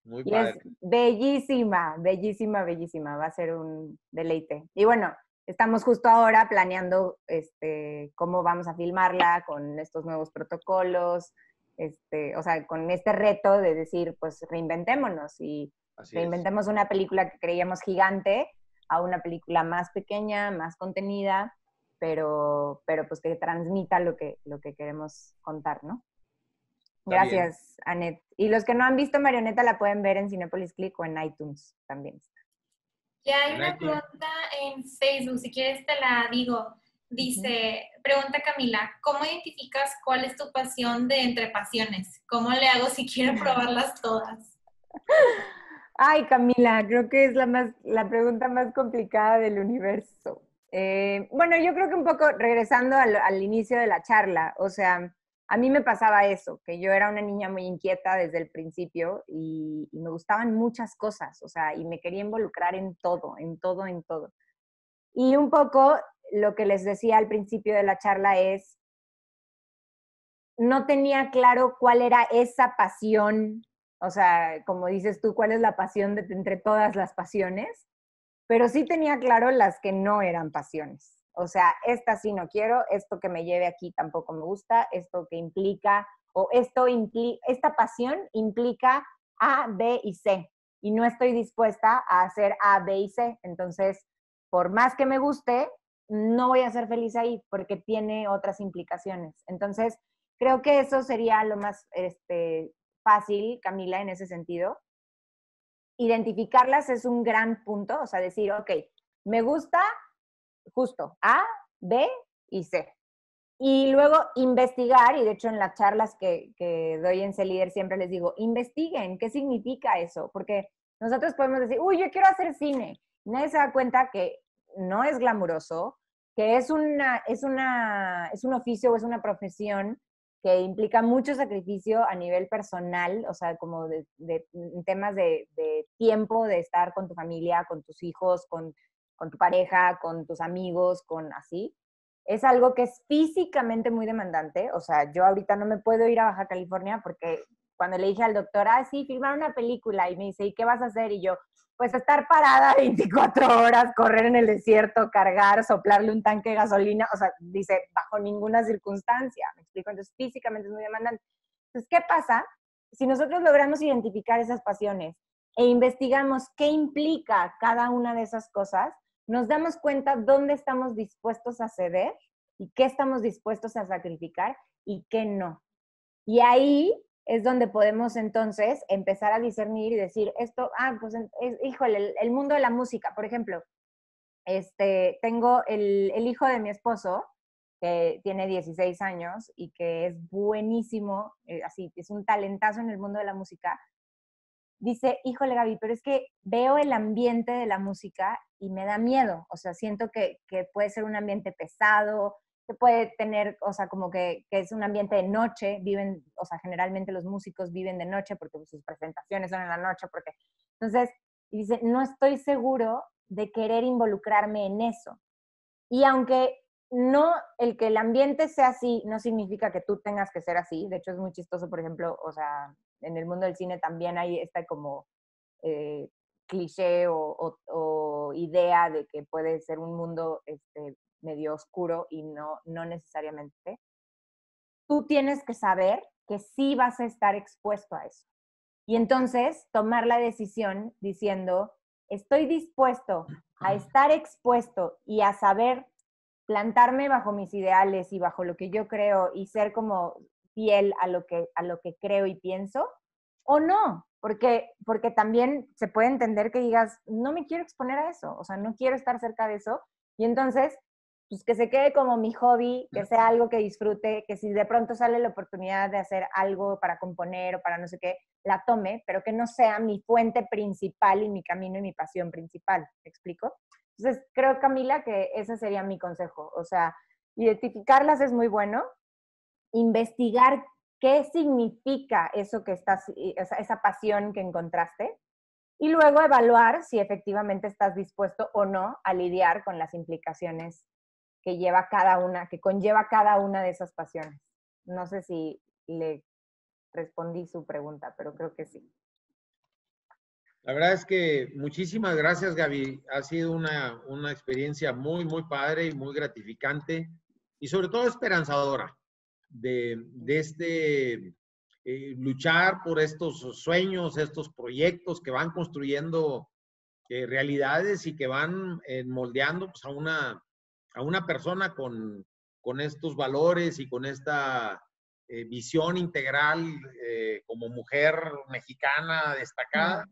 Muy Y padre. es bellísima, bellísima, bellísima. Va a ser un deleite. Y bueno, estamos justo ahora planeando cómo vamos a filmarla con estos nuevos protocolos, o sea, con este reto de decir, pues reinventémonos y Así reinventemos una película que creíamos gigante a una película más pequeña, más contenida, pero pues que transmita lo que queremos contar, ¿no? Está bien. Gracias, Anet. Y los que no han visto Marioneta la pueden ver en Cinépolis Click o en iTunes también. Y hay En una iTunes. pregunta en Facebook, si quieres te la digo. Dice, pregunta Camila, ¿cómo identificas cuál es tu pasión de entre pasiones? ¿Cómo le hago si quiero probarlas todas? Ay, Camila, creo que es la pregunta más complicada del universo. Bueno, yo creo que un poco regresando al inicio de la charla, o sea, a mí me pasaba eso, que yo era una niña muy inquieta desde el principio y me gustaban muchas cosas, o sea, y me quería involucrar en todo, en todo, en todo. Y un poco lo que les decía al principio de la charla es, no tenía claro cuál era esa pasión, o sea, como dices tú, cuál es la pasión de entre todas las pasiones, pero sí tenía claro las que no eran pasiones. O sea, esta sí no quiero, esto que me lleve aquí tampoco me gusta, esto que implica, o esta pasión implica A, B y C, y no estoy dispuesta a hacer A, B y C. Entonces, por más que me guste, no voy a ser feliz ahí porque tiene otras implicaciones. Entonces, creo que eso sería lo más fácil, Camila, en ese sentido. Identificarlas es un gran punto, o sea, decir, ok, me gusta justo A, B y C. Y luego investigar, y de hecho en las charlas que doy en C-Líder siempre les digo, investiguen, ¿qué significa eso? Porque nosotros podemos decir, uy, yo quiero hacer cine. Nadie se da cuenta que no es glamuroso, que es un oficio o es una profesión que implica mucho sacrificio a nivel personal, o sea, como de temas de tiempo, de estar con tu familia, con tus hijos, con tu pareja, con tus amigos, con así. Es algo que es físicamente muy demandante. O sea, yo ahorita no me puedo ir a Baja California porque cuando le dije al doctor, sí, filmar una película, y me dice, ¿y qué vas a hacer? Y yo, pues estar parada 24 horas, correr en el desierto, cargar, soplarle un tanque de gasolina, o sea, dice, bajo ninguna circunstancia, ¿me explico? Entonces, físicamente es muy demandante. Entonces, ¿qué pasa? Si nosotros logramos identificar esas pasiones e investigamos qué implica cada una de esas cosas, nos damos cuenta dónde estamos dispuestos a ceder y qué estamos dispuestos a sacrificar y qué no. Y ahí es donde podemos entonces empezar a discernir y decir, esto, pues, híjole, el mundo de la música, por ejemplo, tengo el hijo de mi esposo, que tiene 16 años y que es buenísimo, así, es un talentazo en el mundo de la música. Dice, híjole Gaby, pero es que veo el ambiente de la música y me da miedo, o sea, siento que puede ser un ambiente pesado, que puede tener, o sea, como que es un ambiente de noche, o sea, generalmente los músicos viven de noche porque sus presentaciones son en la noche, entonces, dice, no estoy seguro de querer involucrarme en eso. Y aunque no, el que el ambiente sea así, no significa que tú tengas que ser así, de hecho es muy chistoso, por ejemplo, o sea, en el mundo del cine también hay esta como cliché o idea de que puede ser un mundo medio oscuro y no necesariamente. Tú tienes que saber que sí vas a estar expuesto a eso. Y entonces tomar la decisión diciendo, estoy dispuesto a estar expuesto y a saber plantarme bajo mis ideales y bajo lo que yo creo y ser como fiel a lo que creo y pienso, o no, porque también se puede entender que digas, no me quiero exponer a eso, o sea, no quiero estar cerca de eso, Y entonces, pues que se quede como mi hobby, que sea algo que disfrute, que si de pronto sale la oportunidad de hacer algo para componer o para no sé qué, la tome, pero que no sea mi fuente principal y mi camino y mi pasión principal. ¿Me explico? Entonces, creo, Camila, que ese sería mi consejo. O sea, identificarlas es muy bueno, investigar qué significa eso que estás, esa pasión que encontraste, y luego evaluar si efectivamente estás dispuesto o no a lidiar con las implicaciones que lleva cada una, que conlleva cada una de esas pasiones. No sé si le respondí su pregunta, pero creo que sí. La verdad es que muchísimas gracias, Gaby. Ha sido una experiencia muy, muy padre y muy gratificante y sobre todo esperanzadora de luchar por estos sueños, estos proyectos que van construyendo realidades y que van moldeando pues, a una persona con estos valores y con esta visión integral como mujer mexicana destacada.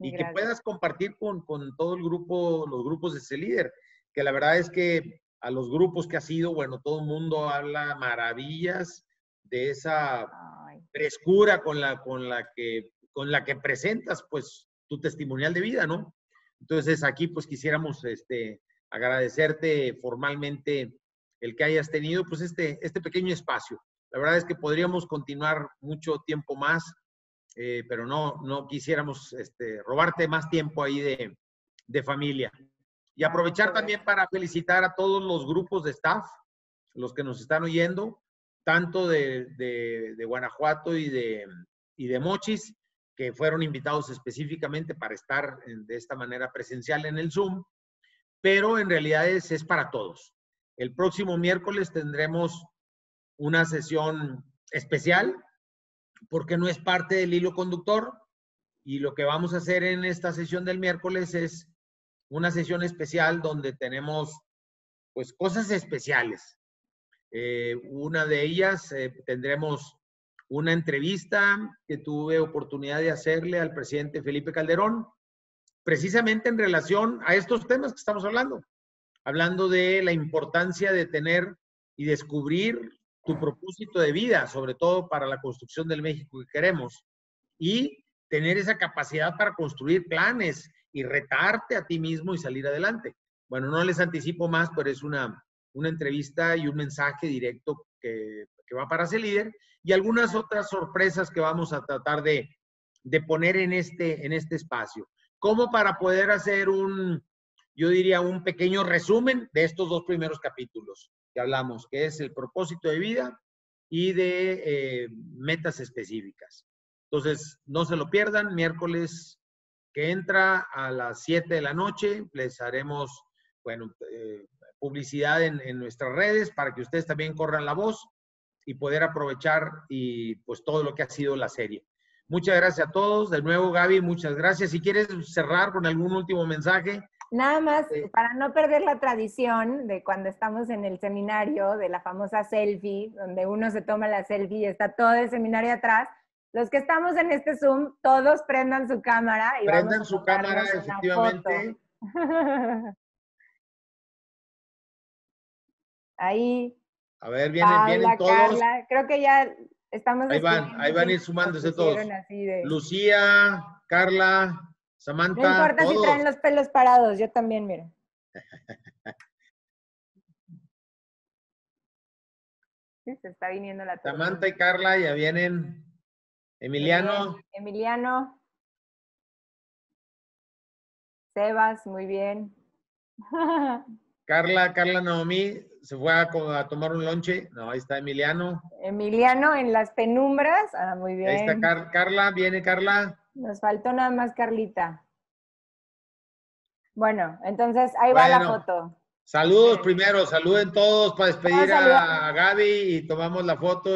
Y que puedas compartir con todo el grupo, los grupos de ese líder, que la verdad es que a los grupos que ha sido, bueno, todo el mundo habla maravillas de esa frescura con la que presentas, pues, tu testimonial de vida, ¿no? Entonces, aquí, pues, quisiéramos agradecerte formalmente el que hayas tenido, pues, este pequeño espacio. La verdad es que podríamos continuar mucho tiempo más, pero no quisiéramos robarte más tiempo ahí de familia. Y aprovechar también para felicitar a todos los grupos de staff, los que nos están oyendo, tanto de Guanajuato y de Mochis, que fueron invitados específicamente para estar de esta manera presencial en el Zoom, pero en realidad es para todos. El próximo miércoles tendremos una sesión especial, porque no es parte del hilo conductor, y lo que vamos a hacer en esta sesión del miércoles es una sesión especial donde tenemos pues cosas especiales. Una de ellas tendremos una entrevista que tuve oportunidad de hacerle al presidente Felipe Calderón, precisamente en relación a estos temas que estamos hablando de la importancia de tener y descubrir tu propósito de vida, sobre todo para la construcción del México que queremos, y tener esa capacidad para construir planes y retarte a ti mismo y salir adelante. Bueno, no les anticipo más, pero es una entrevista y un mensaje directo que va para ese líder, y algunas otras sorpresas que vamos a tratar de poner en este espacio, como para poder hacer yo diría, un pequeño resumen de estos dos primeros capítulos que hablamos, que es el propósito de vida y de metas específicas. Entonces, no se lo pierdan, miércoles que entra a las 7 de la noche, les haremos, bueno, publicidad en nuestras redes para que ustedes también corran la voz y poder aprovechar y pues todo lo que ha sido la serie. Muchas gracias a todos. De nuevo, Gaby, muchas gracias. Si quieres cerrar con algún último mensaje. Nada más, para no perder la tradición de cuando estamos en el seminario, de la famosa selfie, donde uno se toma la selfie y está todo el seminario atrás, los que estamos en este Zoom, todos prendan su cámara. Y prendan su cámara, efectivamente. Ahí. A ver, vienen todos. Carla, creo que ya estamos... Ahí van a ir sumándose todos. Lucía, Carla, Samantha, no importa todos. Si traen los pelos parados, yo también, mira. Sí, se está viniendo la tormenta. Samantha y Carla ya vienen. Emiliano. Bien. Emiliano. Sebas, muy bien. Carla Naomi se fue a tomar un lonche. No, ahí está Emiliano. Emiliano en las penumbras. Ah, muy bien. Ahí está Carla, viene Carla. Nos faltó nada más Carlita. Bueno, entonces ahí va la foto. Saludos primero, saluden todos para despedir a Gaby y tomamos la foto.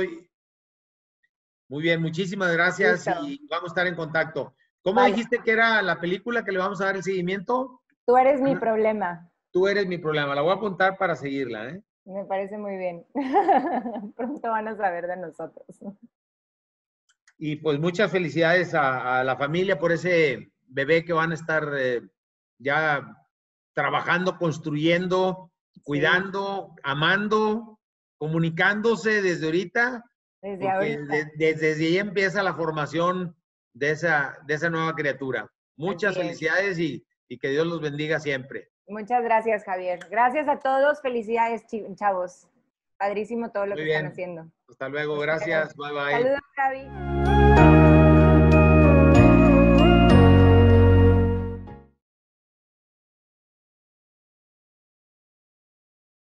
Muy bien, muchísimas gracias. Listo. Y vamos a estar en contacto. ¿Cómo dijiste que era la película que le vamos a dar el seguimiento? Tú eres mi problema. Tú eres mi problema. La voy a apuntar para seguirla, ¿eh? Me parece muy bien. Pronto van a saber de nosotros. Y pues muchas felicidades a la familia por ese bebé que van a estar ya trabajando, construyendo cuidando, amando, comunicándose desde ahorita. Desde ahorita. Desde ahí empieza la formación de esa nueva criatura. Muchas felicidades y que Dios los bendiga siempre. Muchas gracias, Javier. Gracias a todos. Felicidades, chavos. Padrísimo todo lo que están haciendo. Hasta luego. Gracias. Bye, bye. Saludos, Gaby.